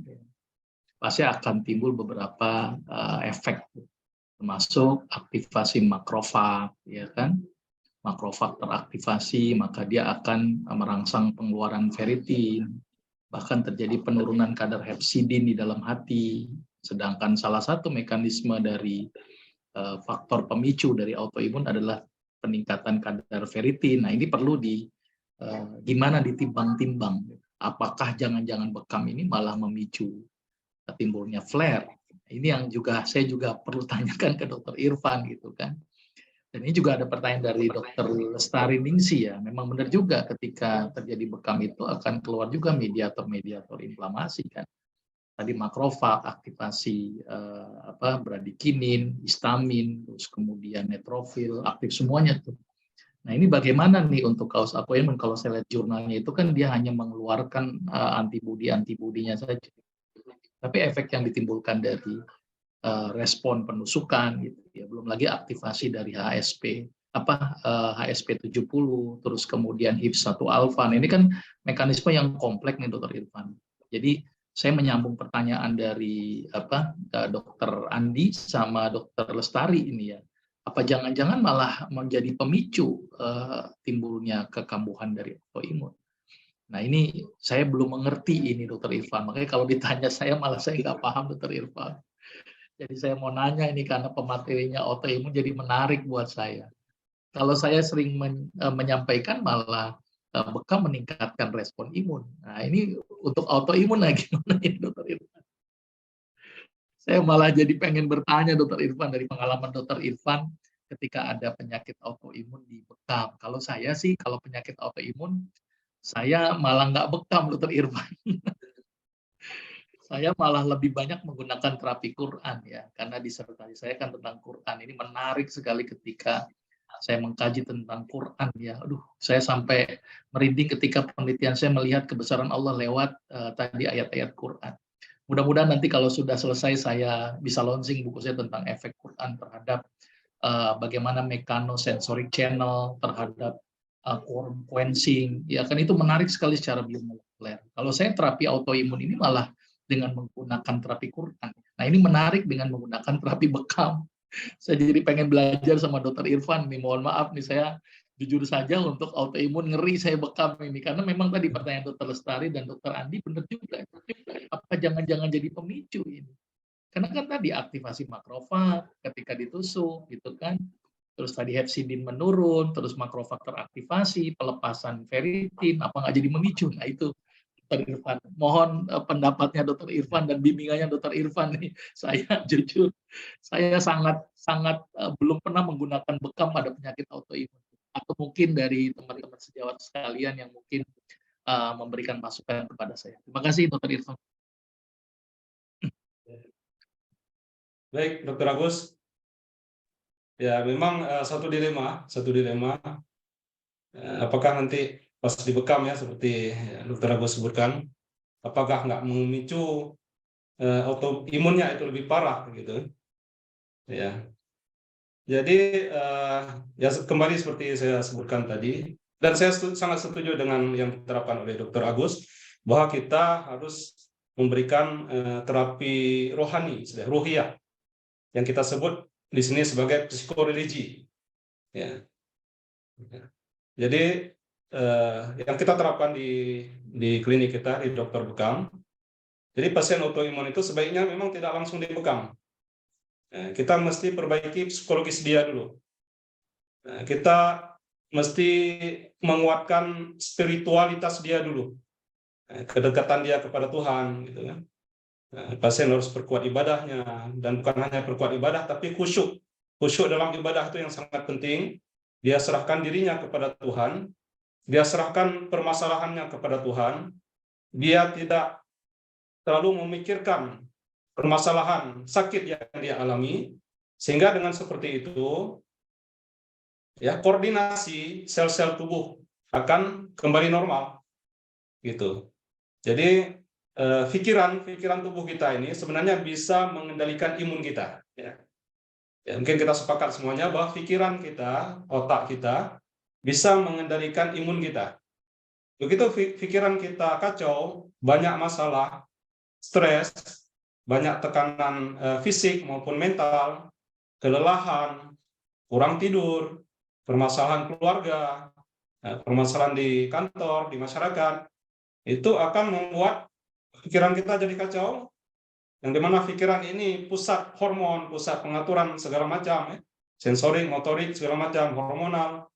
pasti akan timbul beberapa efek, termasuk aktivasi makrofag, ya kan? Makrofag teraktivasi, maka dia akan merangsang pengeluaran ferritin, bahkan terjadi penurunan kadar hepsidin di dalam hati. Sedangkan salah satu mekanisme dari faktor pemicu dari autoimun adalah peningkatan kadar ferritin. Nah, ini perlu gimana ditimbang-timbang. Apakah jangan-jangan bekam ini malah memicu timbulnya flare? Ini yang saya juga perlu tanyakan ke Dokter Irfan gitu kan. Dan ini juga ada pertanyaan dari Dokter Lestari Ningsi ya. Memang benar juga ketika terjadi bekam itu akan keluar juga mediator-mediator inflamasi kan. Tadi makrofag, aktivasi bradikinin, histamin, terus kemudian neutrofil, aktif semuanya tuh. Nah ini bagaimana nih untuk kasus autoimun? Kalau saya lihat jurnalnya itu kan dia hanya mengeluarkan antibodinya saja. Tapi efek yang ditimbulkan dari respon penusukan gitu ya, belum lagi aktivasi dari HSP HSP70, terus kemudian HIF1 alfa. Nah, ini kan mekanisme yang kompleks nih Dokter Irfan. Jadi saya menyambung pertanyaan dari Dokter Andi sama Dokter Lestari ini ya. Apa jangan-jangan malah menjadi pemicu timbulnya kekambuhan dari autoimun? Nah ini saya belum mengerti ini Dokter Irfan. Makanya kalau ditanya saya malah saya nggak paham Dokter Irfan. Jadi saya mau nanya ini karena pematerinya autoimun jadi menarik buat saya. Kalau saya sering menyampaikan malah bekam meningkatkan respon imun. Nah ini untuk autoimun lagi gimana ini Dokter Irfan? Saya malah jadi pengen bertanya Dokter Irfan dari pengalaman Dokter Irfan ketika ada penyakit autoimun di bekam. Kalau saya sih kalau penyakit autoimun saya malah nggak bekam Dokter Irfan. Saya malah lebih banyak menggunakan terapi Quran ya, karena disertasi saya kan tentang Quran. Ini menarik sekali ketika saya mengkaji tentang Quran ya. Aduh, saya sampai merinding ketika penelitian saya melihat kebesaran Allah lewat tadi ayat-ayat Quran. Mudah-mudahan nanti kalau sudah selesai saya bisa launching buku saya tentang efek Quran terhadap bagaimana mekanosensoric channel terhadap quorum quenching. Ya kan itu menarik sekali secara biomolekuler. Kalau saya terapi autoimun ini malah dengan menggunakan terapi Quran. Nah ini menarik dengan menggunakan terapi bekam. Saya jadi pengen belajar sama Dokter Irfan nih. Mohon maaf nih saya jujur saja untuk autoimun ngeri saya bekam ini karena memang tadi pertanyaan Dokter Lestari dan Dokter Andi benar juga. Apa jangan-jangan jadi pemicu ini? Karena kan tadi aktivasi makrofag ketika ditusuk gitu kan. Terus tadi hepsidin menurun, terus makrofag teraktivasi, pelepasan ferritin, apa nggak jadi memicu? Nah itu Dokter Irfan. Mohon pendapatnya Dokter Irfan dan bimbingannya Dokter Irfan nih. Saya jujur, saya sangat belum pernah menggunakan bekam pada penyakit autoimun. Atau mungkin dari teman-teman sejawat sekalian yang mungkin memberikan masukan kepada saya. Terima kasih Dokter Irfan. Baik, Dokter Agus. Ya, memang satu dilema. Apakah nanti pas dibekam ya seperti Dokter Agus sebutkan, apakah nggak memicu autoimunnya itu lebih parah gitu ya. Jadi ya kembali seperti saya sebutkan tadi, dan saya sangat setuju dengan yang diterapkan oleh Dokter Agus bahwa kita harus memberikan terapi rohani, ruhiyah yang kita sebut di sini sebagai psikoreligi ya. Jadi yang kita terapkan di klinik kita di dokter bekam. Jadi pasien autoimun itu sebaiknya memang tidak langsung dibekam. Kita mesti perbaiki psikologis dia dulu. Kita mesti menguatkan spiritualitas dia dulu, kedekatan dia kepada Tuhan, gitu kan. Pasien harus perkuat ibadahnya dan bukan hanya perkuat ibadah, tapi khusyuk. Khusyuk dalam ibadah itu yang sangat penting. Dia serahkan dirinya kepada Tuhan. Dia serahkan permasalahannya kepada Tuhan. Dia tidak terlalu memikirkan permasalahan sakit yang dia alami, sehingga dengan seperti itu, ya koordinasi sel-sel tubuh akan kembali normal, gitu. Jadi pikiran tubuh kita ini sebenarnya bisa mengendalikan imun kita. Ya, mungkin kita sepakat semuanya bahwa pikiran kita, otak kita bisa mengendalikan imun kita. Begitu pikiran kita kacau, banyak masalah, stres, banyak tekanan fisik maupun mental, kelelahan, kurang tidur, permasalahan keluarga, permasalahan di kantor, di masyarakat, itu akan membuat pikiran kita jadi kacau, yang dimana pikiran ini pusat hormon, pusat pengaturan segala macam, sensorik, motorik, segala macam, hormonal,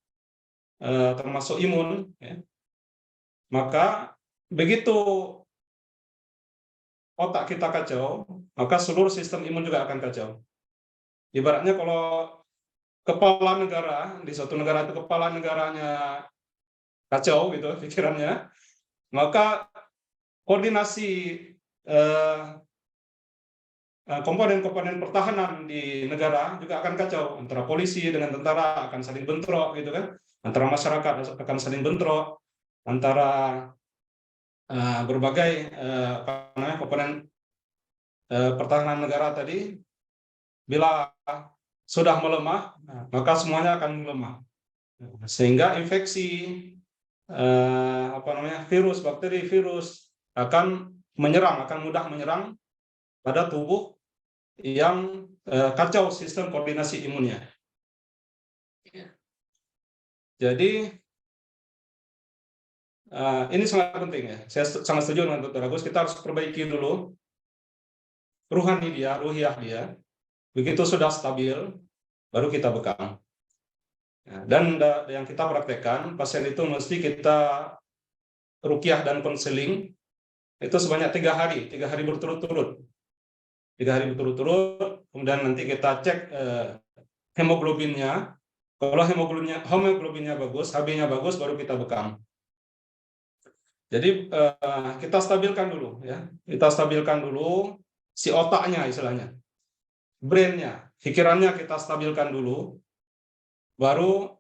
termasuk imun. Maka begitu otak kita kacau, maka seluruh sistem imun juga akan kacau. Ibaratnya kalau kepala negara, di suatu negara itu kepala negaranya kacau gitu pikirannya, maka koordinasi komponen-komponen pertahanan di negara juga akan kacau. Antara polisi dengan tentara akan saling bentrok gitu kan, antara masyarakat akan saling bentrok, antara berbagai komponen pertahanan negara tadi, bila sudah melemah, maka semuanya akan melemah, sehingga infeksi virus, bakteri, virus akan menyerang, akan mudah menyerang pada tubuh yang kacau sistem koordinasi imunnya. Jadi ini sangat penting ya. Saya sangat setuju dengan Dr. Agus. Kita harus perbaiki dulu ruhani dia, ruhiyah dia. Begitu sudah stabil, baru kita bekam. Dan yang kita praktekkan, pasien itu mesti kita ruqyah dan konseling itu sebanyak 3 hari berturut-turut. 3 hari berturut-turut, kemudian nanti kita cek hemoglobinnya. Kalau hemoglobinnya bagus, HB-nya bagus, baru kita bekam. Jadi kita stabilkan dulu, ya. Kita stabilkan dulu si otaknya, istilahnya, brainnya, pikirannya kita stabilkan dulu, baru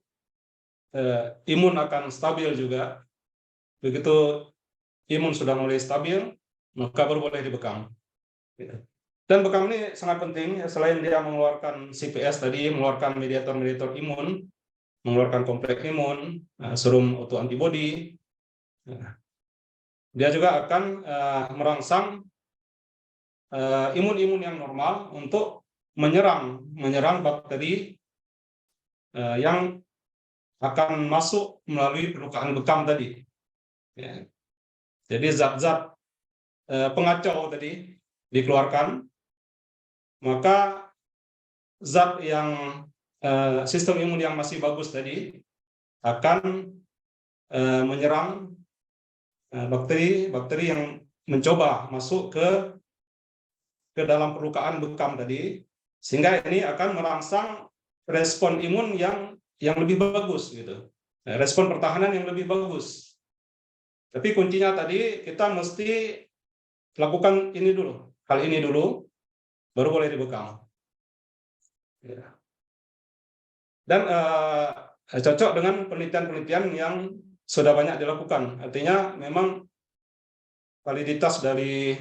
imun akan stabil juga. Begitu imun sudah mulai stabil, maka baru boleh dibekam. Dan bekam ini sangat penting, selain dia mengeluarkan CPS tadi, mengeluarkan mediator-mediator imun, mengeluarkan kompleks imun, serum autoantibody, dia juga akan merangsang imun-imun yang normal untuk menyerang bakteri yang akan masuk melalui perlukaan bekam tadi. Jadi zat-zat pengacau tadi dikeluarkan, maka zat yang sistem imun yang masih bagus tadi akan menyerang bakteri yang mencoba masuk ke dalam perlukaan bekam tadi, sehingga ini akan merangsang respon imun yang lebih bagus gitu, respon pertahanan yang lebih bagus. Tapi kuncinya tadi kita mesti lakukan ini dulu, hal ini dulu, baru boleh dibekam. Dan cocok dengan penelitian-penelitian yang sudah banyak dilakukan. Artinya memang validitas dari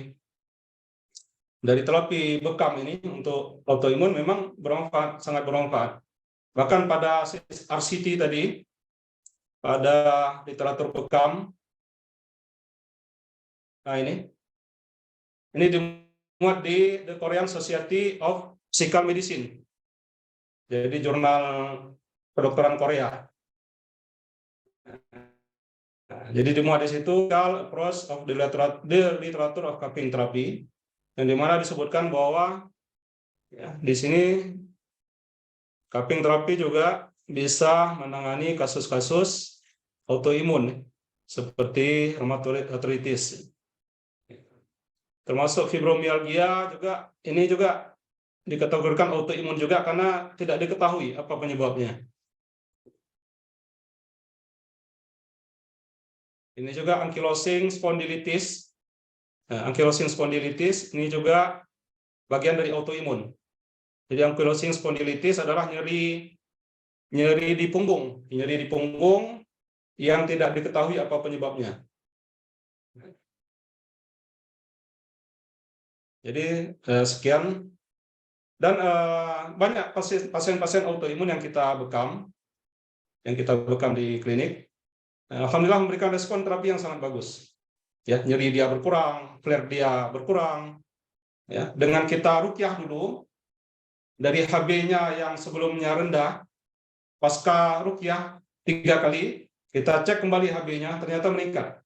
terapi bekam ini untuk autoimun memang bermanfaat, sangat bermanfaat. Bahkan pada RCT tadi, pada literatur bekam, nah ini dimuat di The Korean Society of Physical Medicine, jadi jurnal kedokteran Korea. Jadi dimuat di situ approach of the literature of cupping therapy, yang dimana disebutkan bahwa di sini cupping therapy juga bisa menangani kasus-kasus autoimun seperti rheumatoid arthritis, termasuk fibromialgia juga. Ini juga dikategorikan autoimun juga karena tidak diketahui apa penyebabnya. Ini juga ankylosing spondylitis. Ankylosing spondylitis ini juga bagian dari autoimun. Jadi ankylosing spondylitis adalah nyeri di punggung, yang tidak diketahui apa penyebabnya. Jadi sekian. Dan banyak pasien-pasien autoimun yang kita bekam di klinik. Alhamdulillah memberikan respon terapi yang sangat bagus. Ya, nyeri dia berkurang, flare dia berkurang. Ya, dengan kita ruqyah dulu dari HB-nya yang sebelumnya rendah, pasca ruqyah 3 kali, kita cek kembali HB-nya, ternyata meningkat.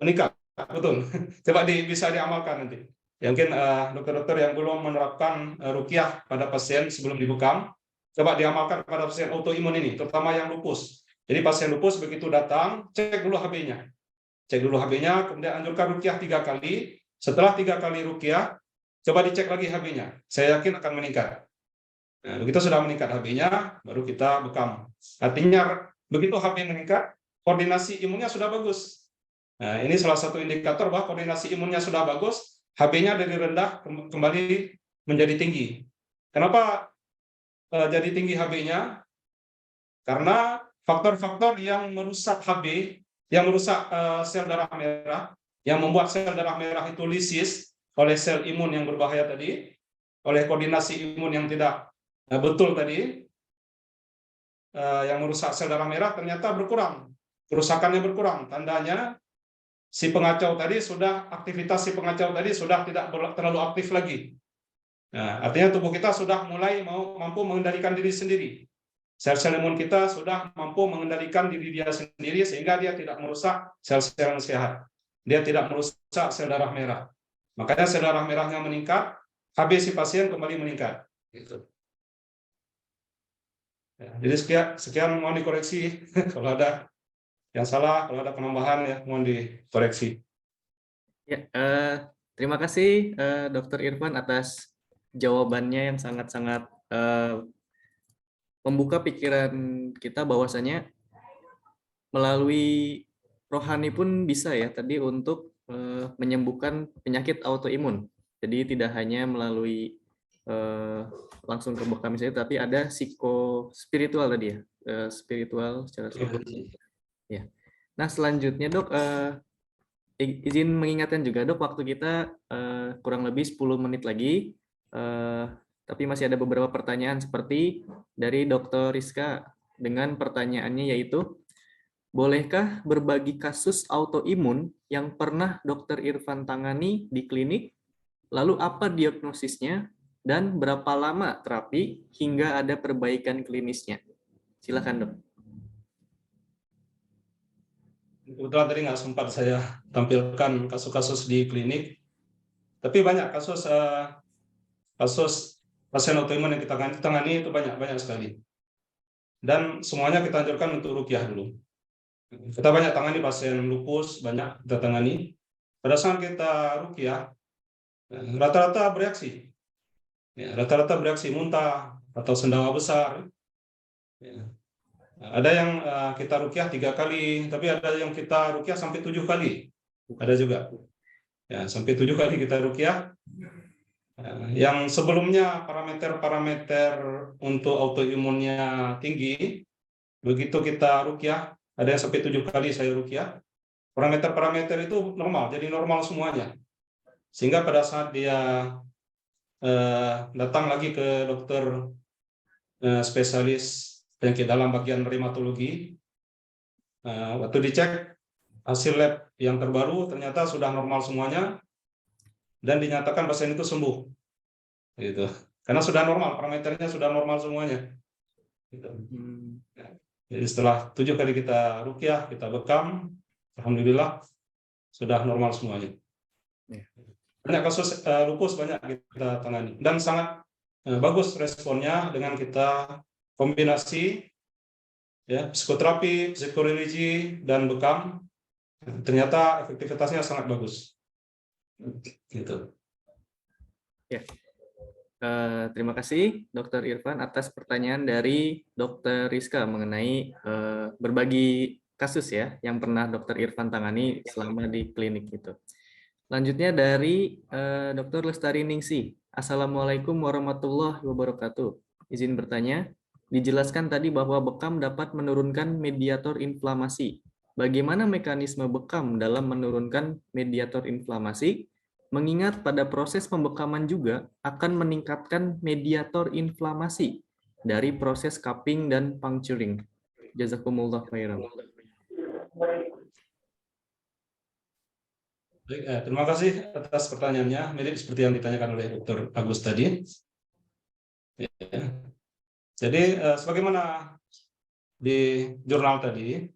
Meningkat, betul. Coba bisa diamalkan nanti. Ya, mungkin dokter-dokter yang belum menerapkan ruqyah pada pasien sebelum dibekam, coba diamalkan pada pasien autoimun ini, terutama yang lupus. Jadi pasien lupus begitu datang, cek dulu HB-nya. Cek dulu HB-nya, kemudian anjurkan ruqyah 3 kali. Setelah 3 kali ruqyah, coba dicek lagi HB-nya. Saya yakin akan meningkat. Nah, begitu sudah meningkat HB-nya, baru kita bekam. Artinya, begitu HB meningkat, koordinasi imunnya sudah bagus. Nah, ini salah satu indikator bahwa koordinasi imunnya sudah bagus, HB-nya dari rendah kembali menjadi tinggi. Kenapa jadi tinggi HB-nya? Karena faktor-faktor yang merusak HB, yang merusak sel darah merah, yang membuat sel darah merah itu lisis oleh sel imun yang berbahaya tadi, oleh koordinasi imun yang tidak betul tadi, yang merusak sel darah merah ternyata berkurang, kerusakannya berkurang. Tandanya si pengacau tadi sudah, aktivitas si pengacau tadi sudah tidak terlalu aktif lagi. Nah, artinya tubuh kita sudah mulai mampu mengendalikan diri sendiri. Sel-sel imun kita sudah mampu mengendalikan diri dia sendiri sehingga dia tidak merusak sel-sel yang sehat. Dia tidak merusak sel darah merah. Makanya sel darah merahnya meningkat, HB si pasien kembali meningkat. Gitu. Ya, jadi sekian mohon dikoreksi kalau ada yang salah, kalau ada penambahan ya mohon dikoreksi. Ya, terima kasih Dr. Irfan atas jawabannya yang sangat-sangat membuka pikiran kita bahwasanya melalui rohani pun bisa ya tadi untuk menyembuhkan penyakit autoimun. Jadi tidak hanya melalui langsung ke bekam saja, tapi ada psikospiritual tadi ya, spiritual secara spiritual. Ya. Nah selanjutnya dok, izin mengingatkan juga dok, waktu kita kurang lebih 10 menit lagi. Tapi masih ada beberapa pertanyaan seperti dari Dr. Rizka dengan pertanyaannya yaitu, bolehkah berbagi kasus autoimun yang pernah Dr. Irfan tangani di klinik, lalu apa diagnosisnya, dan berapa lama terapi hingga ada perbaikan klinisnya? Silakan dok. Kebetulan tadi nggak sempat saya tampilkan kasus-kasus di klinik, tapi banyak kasus pasien autoimun yang kita tangani itu banyak sekali. Dan semuanya kita anjurkan untuk ruqyah dulu. Kita banyak tangani pasien lupus, banyak kita tangani. Pada saat kita ruqyah, rata-rata bereaksi. Ya, rata-rata bereaksi muntah atau sendawa besar. Ya. Ada yang kita ruqyah 3 kali, tapi ada yang kita ruqyah sampai 7 kali. Ada juga. Ya, sampai 7 kali kita ruqyah. Yang sebelumnya parameter-parameter untuk autoimunnya tinggi, begitu kita ruqyah, ada yang sampai 7 kali saya ruqyah, parameter-parameter itu normal, jadi normal semuanya. Sehingga pada saat dia datang lagi ke dokter spesialis penyakit dalam bagian reumatologi, waktu dicek hasil lab yang terbaru ternyata sudah normal semuanya, dan dinyatakan pasien itu sembuh, gitu. Karena sudah normal, parameternya sudah normal semuanya. Gitu. Jadi setelah 7 kali kita ruqyah, kita bekam, alhamdulillah sudah normal semuanya. Banyak kasus lupus banyak kita tangani, dan sangat bagus responnya dengan kita kombinasi ya psikoterapi, psikoreligi, dan bekam. Ternyata efektivitasnya sangat bagus. Gitu. Ya. Terima kasih Dr. Irfan atas pertanyaan dari Dr. Rizka mengenai berbagi kasus ya yang pernah Dr. Irfan tangani selama di klinik itu. Selanjutnya dari Dr. Lestari Ningsih. Assalamualaikum warahmatullahi wabarakatuh. Izin bertanya, dijelaskan tadi bahwa bekam dapat menurunkan mediator inflamasi. Bagaimana mekanisme bekam dalam menurunkan mediator inflamasi? Mengingat pada proses pembekaman juga akan meningkatkan mediator inflamasi dari proses cupping dan puncturing. Jazakumullah khairan. Baik, terima kasih atas pertanyaannya. Mirip seperti yang ditanyakan oleh Dr. Agus tadi. Ya. Jadi sebagaimana di jurnal tadi,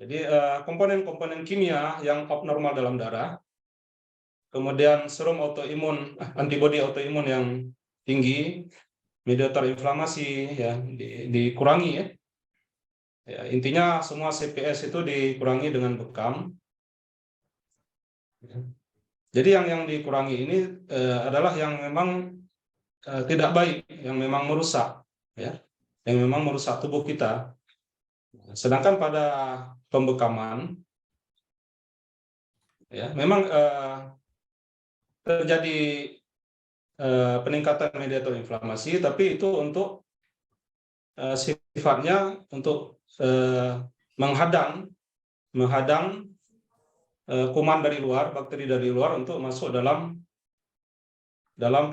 jadi komponen-komponen kimia yang abnormal dalam darah, kemudian serum autoimun, antibodi autoimun yang tinggi, mediator inflamasi ya dikurangi ya. Ya, intinya semua CPS itu dikurangi dengan bekam. Jadi yang dikurangi ini adalah yang memang tidak baik, yang memang merusak, ya, yang memang merusak tubuh kita. Sedangkan pada pembekaman, ya, memang terjadi peningkatan mediator inflamasi, tapi itu untuk sifatnya untuk menghadang kuman dari luar, bakteri dari luar untuk masuk dalam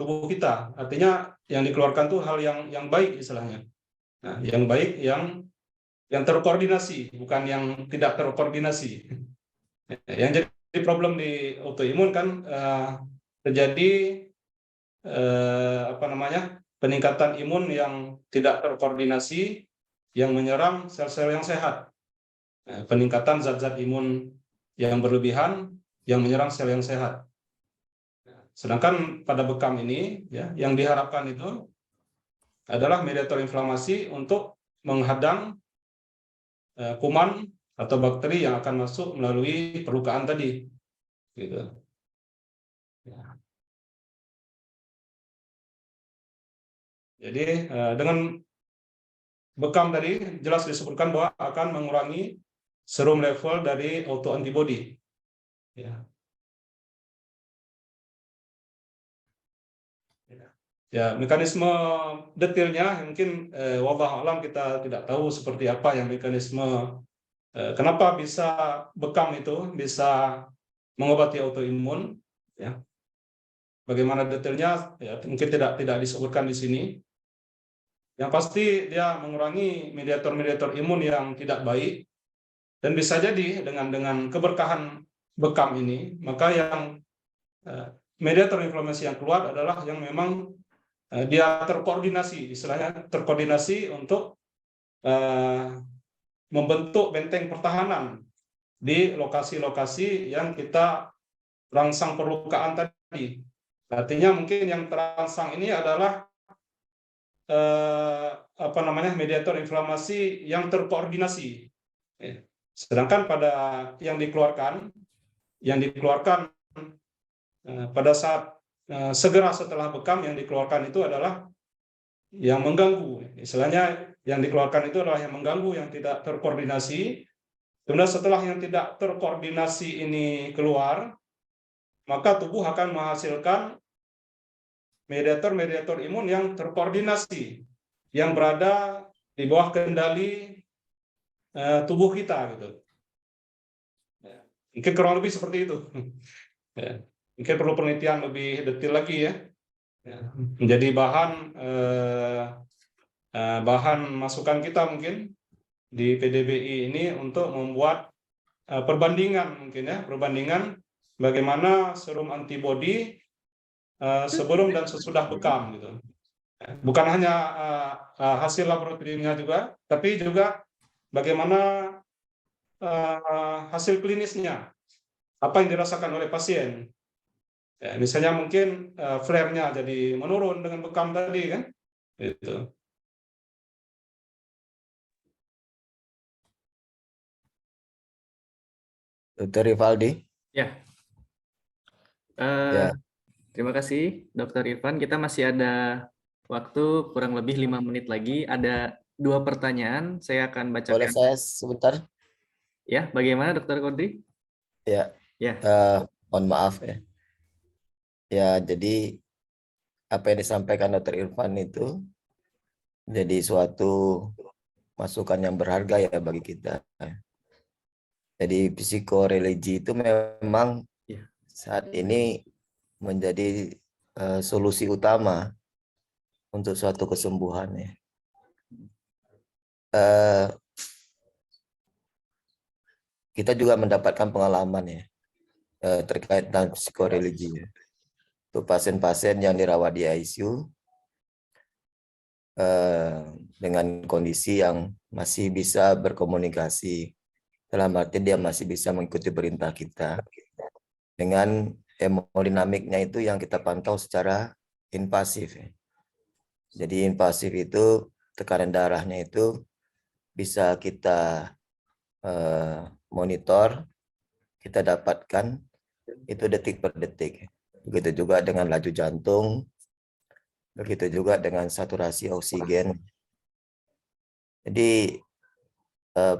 tubuh kita. Artinya yang dikeluarkan itu hal yang baik istilahnya. Nah, yang baik yang terkoordinasi, bukan yang tidak terkoordinasi. Yang jadi problem di autoimun kan terjadi peningkatan imun yang tidak terkoordinasi yang menyerang sel-sel yang sehat. Peningkatan zat-zat imun yang berlebihan yang menyerang sel yang sehat. Sedangkan pada bekam ini ya, yang diharapkan itu adalah mediator inflamasi untuk menghadang kuman atau bakteri yang akan masuk melalui perlukaan tadi. Gitu. Ya. Jadi dengan bekam tadi jelas disebutkan bahwa akan mengurangi serum level dari autoantibody. Ya. Ya, mekanisme detailnya mungkin wallahu alam kita tidak tahu seperti apa yang mekanisme kenapa bisa bekam itu bisa mengobati autoimun, ya. Bagaimana detailnya ya mungkin tidak disebutkan di sini. Yang pasti dia mengurangi mediator-mediator imun yang tidak baik, dan bisa jadi dengan keberkahan bekam ini, maka yang mediator inflamasi yang keluar adalah yang memang dia terkoordinasi, istilahnya terkoordinasi untuk membentuk benteng pertahanan di lokasi-lokasi yang kita rangsang perlukaan tadi. Artinya mungkin yang terangsang ini adalah mediator inflamasi yang terkoordinasi. Sedangkan pada yang dikeluarkan pada saat segera setelah bekam, yang dikeluarkan itu adalah yang mengganggu. Istilahnya yang dikeluarkan itu adalah yang mengganggu, yang tidak terkoordinasi. Kemudian setelah yang tidak terkoordinasi ini keluar, maka tubuh akan menghasilkan mediator-mediator imun yang terkoordinasi, yang berada di bawah kendali tubuh kita, gitu. Mungkin kurang lebih seperti itu. Mungkin perlu penelitian lebih detail lagi ya. Menjadi bahan masukan kita mungkin di PDBI ini untuk membuat perbandingan mungkin ya, perbandingan bagaimana serum antibodi sebelum dan sesudah bekam, gitu. Bukan hanya hasil laboratoriumnya juga, tapi juga bagaimana hasil klinisnya, apa yang dirasakan oleh pasien. Ya, misalnya mungkin flare-nya jadi menurun dengan bekam tadi kan, gitu. Dr. Rivaldi. Ya. Ya. Terima kasih, Dr. Irfan. Kita masih ada waktu kurang lebih 5 menit lagi. Ada 2 pertanyaan. Saya akan bacakan. Boleh saya sebentar? Ya, bagaimana, Dr. Kodri? Ya. Ya. Mohon maaf ya. Ya, jadi apa yang disampaikan Dr. Irfan itu jadi suatu masukan yang berharga ya bagi kita. Jadi psikoreligi itu memang Ya. saat ini menjadi solusi utama untuk suatu kesembuhan ya. Kita juga mendapatkan pengalaman ya terkait dengan psikoreligi ya. Untuk pasien-pasien yang dirawat di ICU dengan kondisi yang masih bisa berkomunikasi, dalam arti dia masih bisa mengikuti perintah kita dengan hemodinamiknya itu yang kita pantau secara invasif ya. Jadi invasif itu tekanan darahnya itu bisa kita monitor, kita dapatkan itu detik per detik. Begitu juga dengan laju jantung, begitu juga dengan saturasi oksigen. Jadi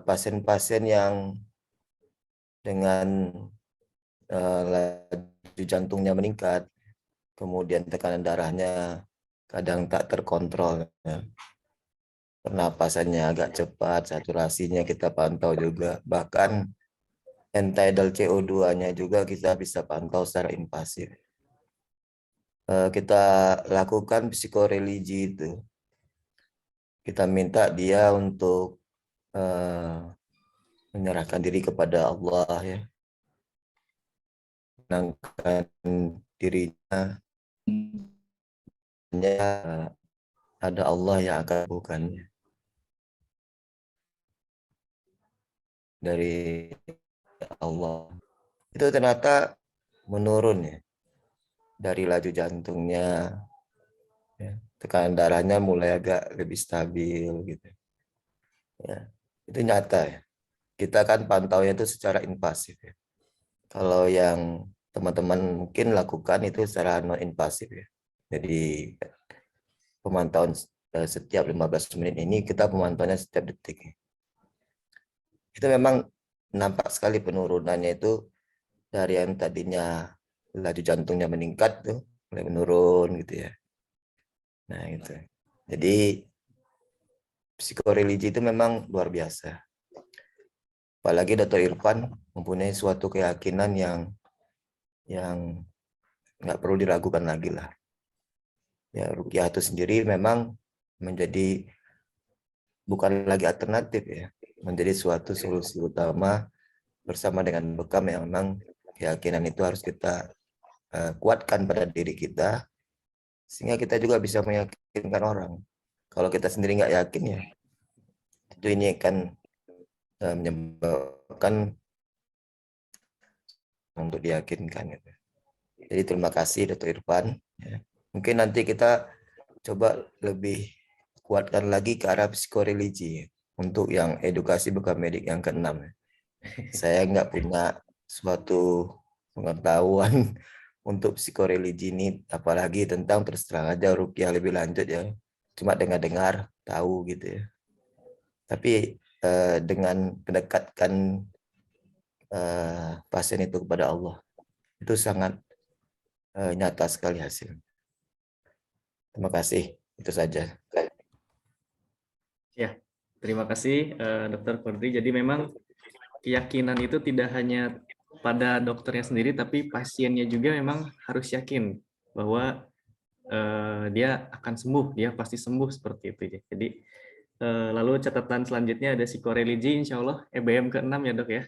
pasien-pasien yang dengan laju jantungnya meningkat, kemudian tekanan darahnya kadang tak terkontrol, ya. Pernapasannya agak cepat, saturasinya kita pantau juga, bahkan end-tidal CO2-nya juga kita bisa pantau secara invasif. Kita lakukan psikoreligi itu. Kita minta dia untuk menyerahkan diri kepada Allah ya. Menangkan dirinya, ada Allah yang akan bukannya. Dari Allah. Itu ternyata menurun ya. Dari laju jantungnya, ya, tekanan darahnya mulai agak lebih stabil gitu. Ya, itu nyata ya. Kita kan pantaunya itu secara invasif ya. Kalau yang teman-teman mungkin lakukan itu secara non invasif ya. Jadi pemantauan setiap 15 menit ini kita pemantauannya setiap detik. Ya. Itu memang nampak sekali penurunannya itu dari yang tadinya laju jantungnya meningkat tuh mulai menurun gitu ya. Nah itu. Jadi psikoreligi itu memang luar biasa. Apalagi Dr. Irfan mempunyai suatu keyakinan yang nggak perlu diragukan lagi lah. Ya ruqyah itu sendiri memang menjadi bukan lagi alternatif ya, menjadi suatu solusi utama bersama dengan bekam yang memang keyakinan itu harus kita kuatkan pada diri kita sehingga kita juga bisa meyakinkan orang. Kalau kita sendiri nggak yakin ya, itu ini akan menyebabkan untuk diyakinkan. Gitu. Jadi terima kasih Dr. Irfan. Ya. Mungkin nanti kita coba lebih kuatkan lagi ke arah psikoreligi untuk yang edukasi bekam medik yang ke-6. Saya nggak punya suatu pengetahuan untuk psikoreligi ini, apalagi tentang terus terang aja ruqyah lebih lanjut ya. Cuma dengar-dengar tahu gitu ya. Tapi dengan mendekatkan pasien itu kepada Allah itu sangat nyata sekali hasil. Terima kasih, itu saja. Ya, terima kasih Dr. Kodri. Jadi memang keyakinan itu tidak hanya pada dokternya sendiri, tapi pasiennya juga memang harus yakin bahwa dia akan sembuh, dia pasti sembuh seperti itu. Jadi lalu catatan selanjutnya ada psikoreligi, insya Allah EBM ke-6 ya dok ya.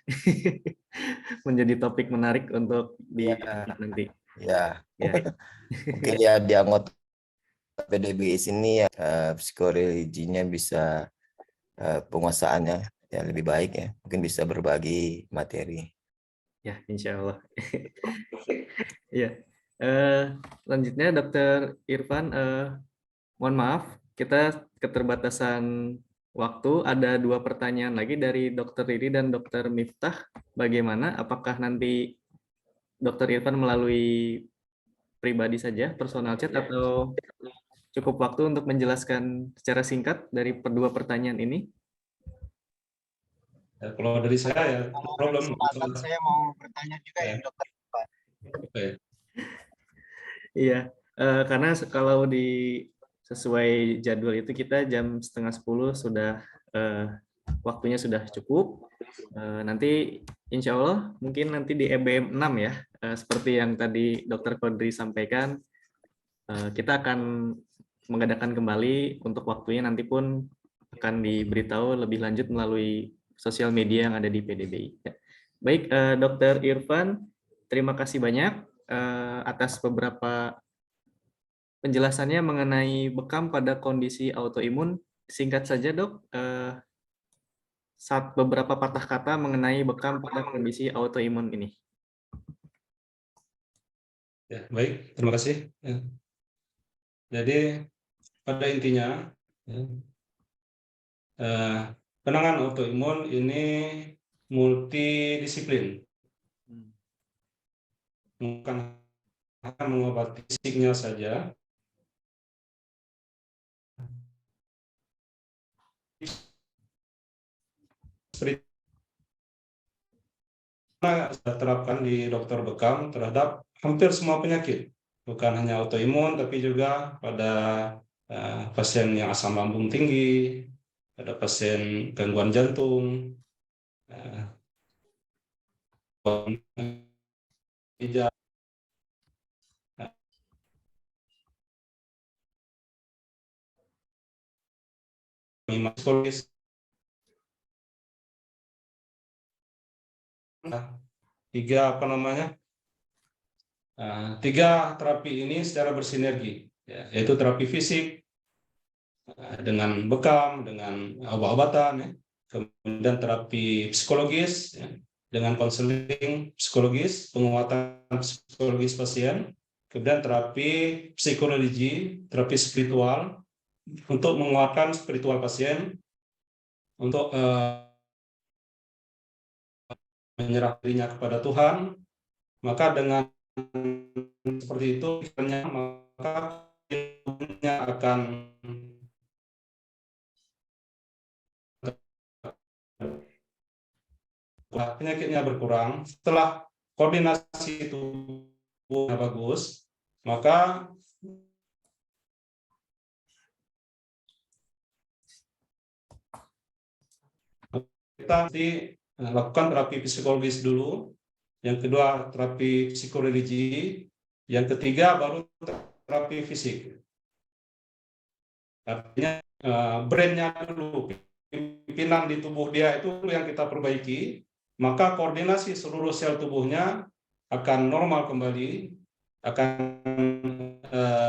Menjadi topik menarik untuk di nanti. Ya, Ya. mungkin ya di anggota PDB sini ya psikoreliginya bisa penguasaannya ya lebih baik ya, mungkin bisa berbagi materi. Ya, insya Allah. Ya, selanjutnya Dokter Irfan, mohon maaf, kita keterbatasan waktu. Ada 2 pertanyaan lagi dari Dokter Riri dan Dokter Miftah. Bagaimana? Apakah nanti Dokter Irfan melalui pribadi saja, personal chat, atau cukup waktu untuk menjelaskan secara singkat dari kedua pertanyaan ini? Ya, kalau dari saya ya, problem. Saya mau bertanya juga ya, dokter. Oke. Iya, karena kalau sesuai jadwal itu kita jam 9:30 sudah waktunya sudah cukup. Nanti insya Allah mungkin nanti di EBM 6 ya, seperti yang tadi Dr. Kodri sampaikan, kita akan mengadakan kembali untuk waktunya, nanti pun akan diberitahu lebih lanjut melalui sosial media yang ada di PDBI. Ya. Baik, Dr. Irfan, terima kasih banyak atas beberapa penjelasannya mengenai bekam pada kondisi autoimun. Singkat saja, Dok, beberapa patah kata mengenai bekam pada kondisi autoimun ini. Ya, baik, terima kasih. Ya. Jadi pada intinya, ya, penanganan autoimun ini multidisiplin, bukan hanya mengobati fisiknya saja, seperti saya terapkan di dokter bekam terhadap hampir semua penyakit, bukan hanya autoimun, tapi juga pada pasien yang asam lambung tinggi, pada pasien gangguan jantung, psikologis. Tiga terapi ini secara bersinergi, ya, yaitu terapi fisik dengan bekam, dengan obat-obatan, ya, kemudian terapi psikologis, ya, dengan konseling psikologis, penguatan psikologis pasien, kemudian terapi psikologi, terapi spiritual untuk menguatkan spiritual pasien, untuk menyerah dirinya kepada Tuhan. Maka dengan seperti itu, maka akan penyakitnya berkurang. Setelah koordinasi tubuhnya bagus, maka kita nanti lakukan terapi psikologis dulu, yang kedua terapi psikologi, yang ketiga baru terapi fisik. Artinya brainnya dulu, pimpinan di tubuh dia itu yang kita perbaiki, maka koordinasi seluruh sel tubuhnya akan normal kembali, akan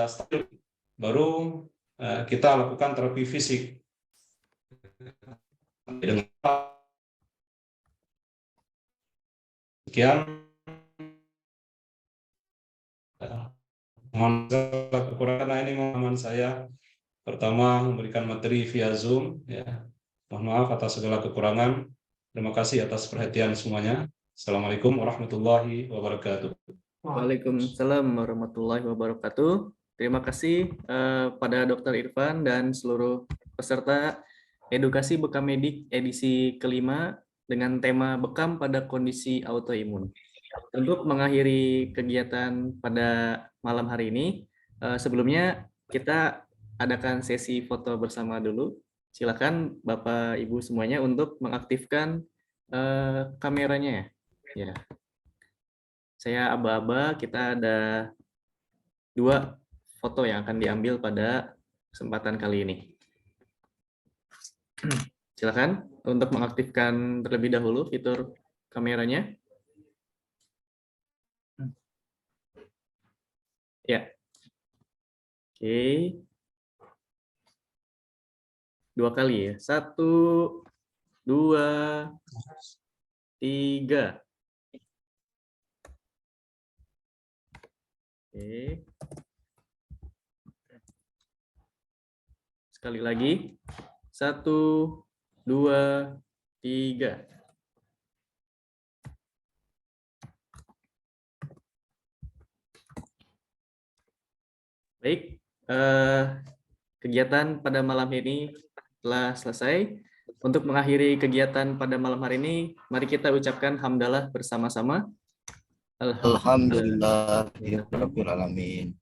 stabil. Baru kita lakukan terapi fisik. Dengan sekian, mohon kekurangan ini pemahaman saya. Pertama, memberikan materi via Zoom. Ya. Mohon maaf atas segala kekurangan. Terima kasih atas perhatian semuanya. Assalamualaikum warahmatullahi wabarakatuh. Waalaikumsalam warahmatullahi wabarakatuh. Terima kasih pada Dr. Irfan dan seluruh peserta edukasi bekam medik edisi kelima dengan tema bekam pada kondisi autoimun. Untuk mengakhiri kegiatan pada malam hari ini, sebelumnya kita adakan sesi foto bersama dulu. Silakan Bapak Ibu semuanya untuk mengaktifkan kameranya ya. Saya aba-aba, kita ada 2 foto yang akan diambil pada kesempatan kali ini. Silakan untuk mengaktifkan terlebih dahulu fitur kameranya. Ya. Oke. 2 kali ya. 1, 2, 3. Oke. Sekali lagi. 1, 2, 3. Baik, kegiatan pada malam ini telah selesai. Untuk mengakhiri kegiatan pada malam hari ini, mari kita ucapkan hamdalah bersama-sama. Alhamdulillahirabbil alamin.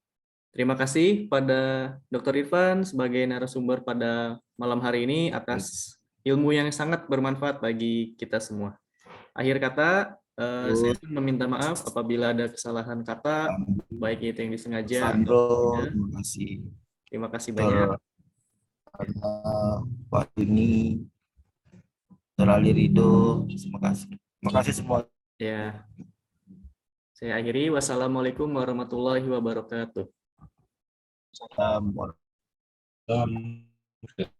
Terima kasih pada Dr. Irfan sebagai narasumber pada malam hari ini atas ilmu yang sangat bermanfaat bagi kita semua. Akhir kata, saya pun meminta maaf apabila ada kesalahan kata, baik itu yang disengaja atau Sandro, tidak. terima kasih. Terima kasih banyak. Pak Dini, Terali Rido, terima kasih. Terima kasih semua. Ya, saya akhiri. Wassalamualaikum warahmatullahi wabarakatuh. Salam. Salam.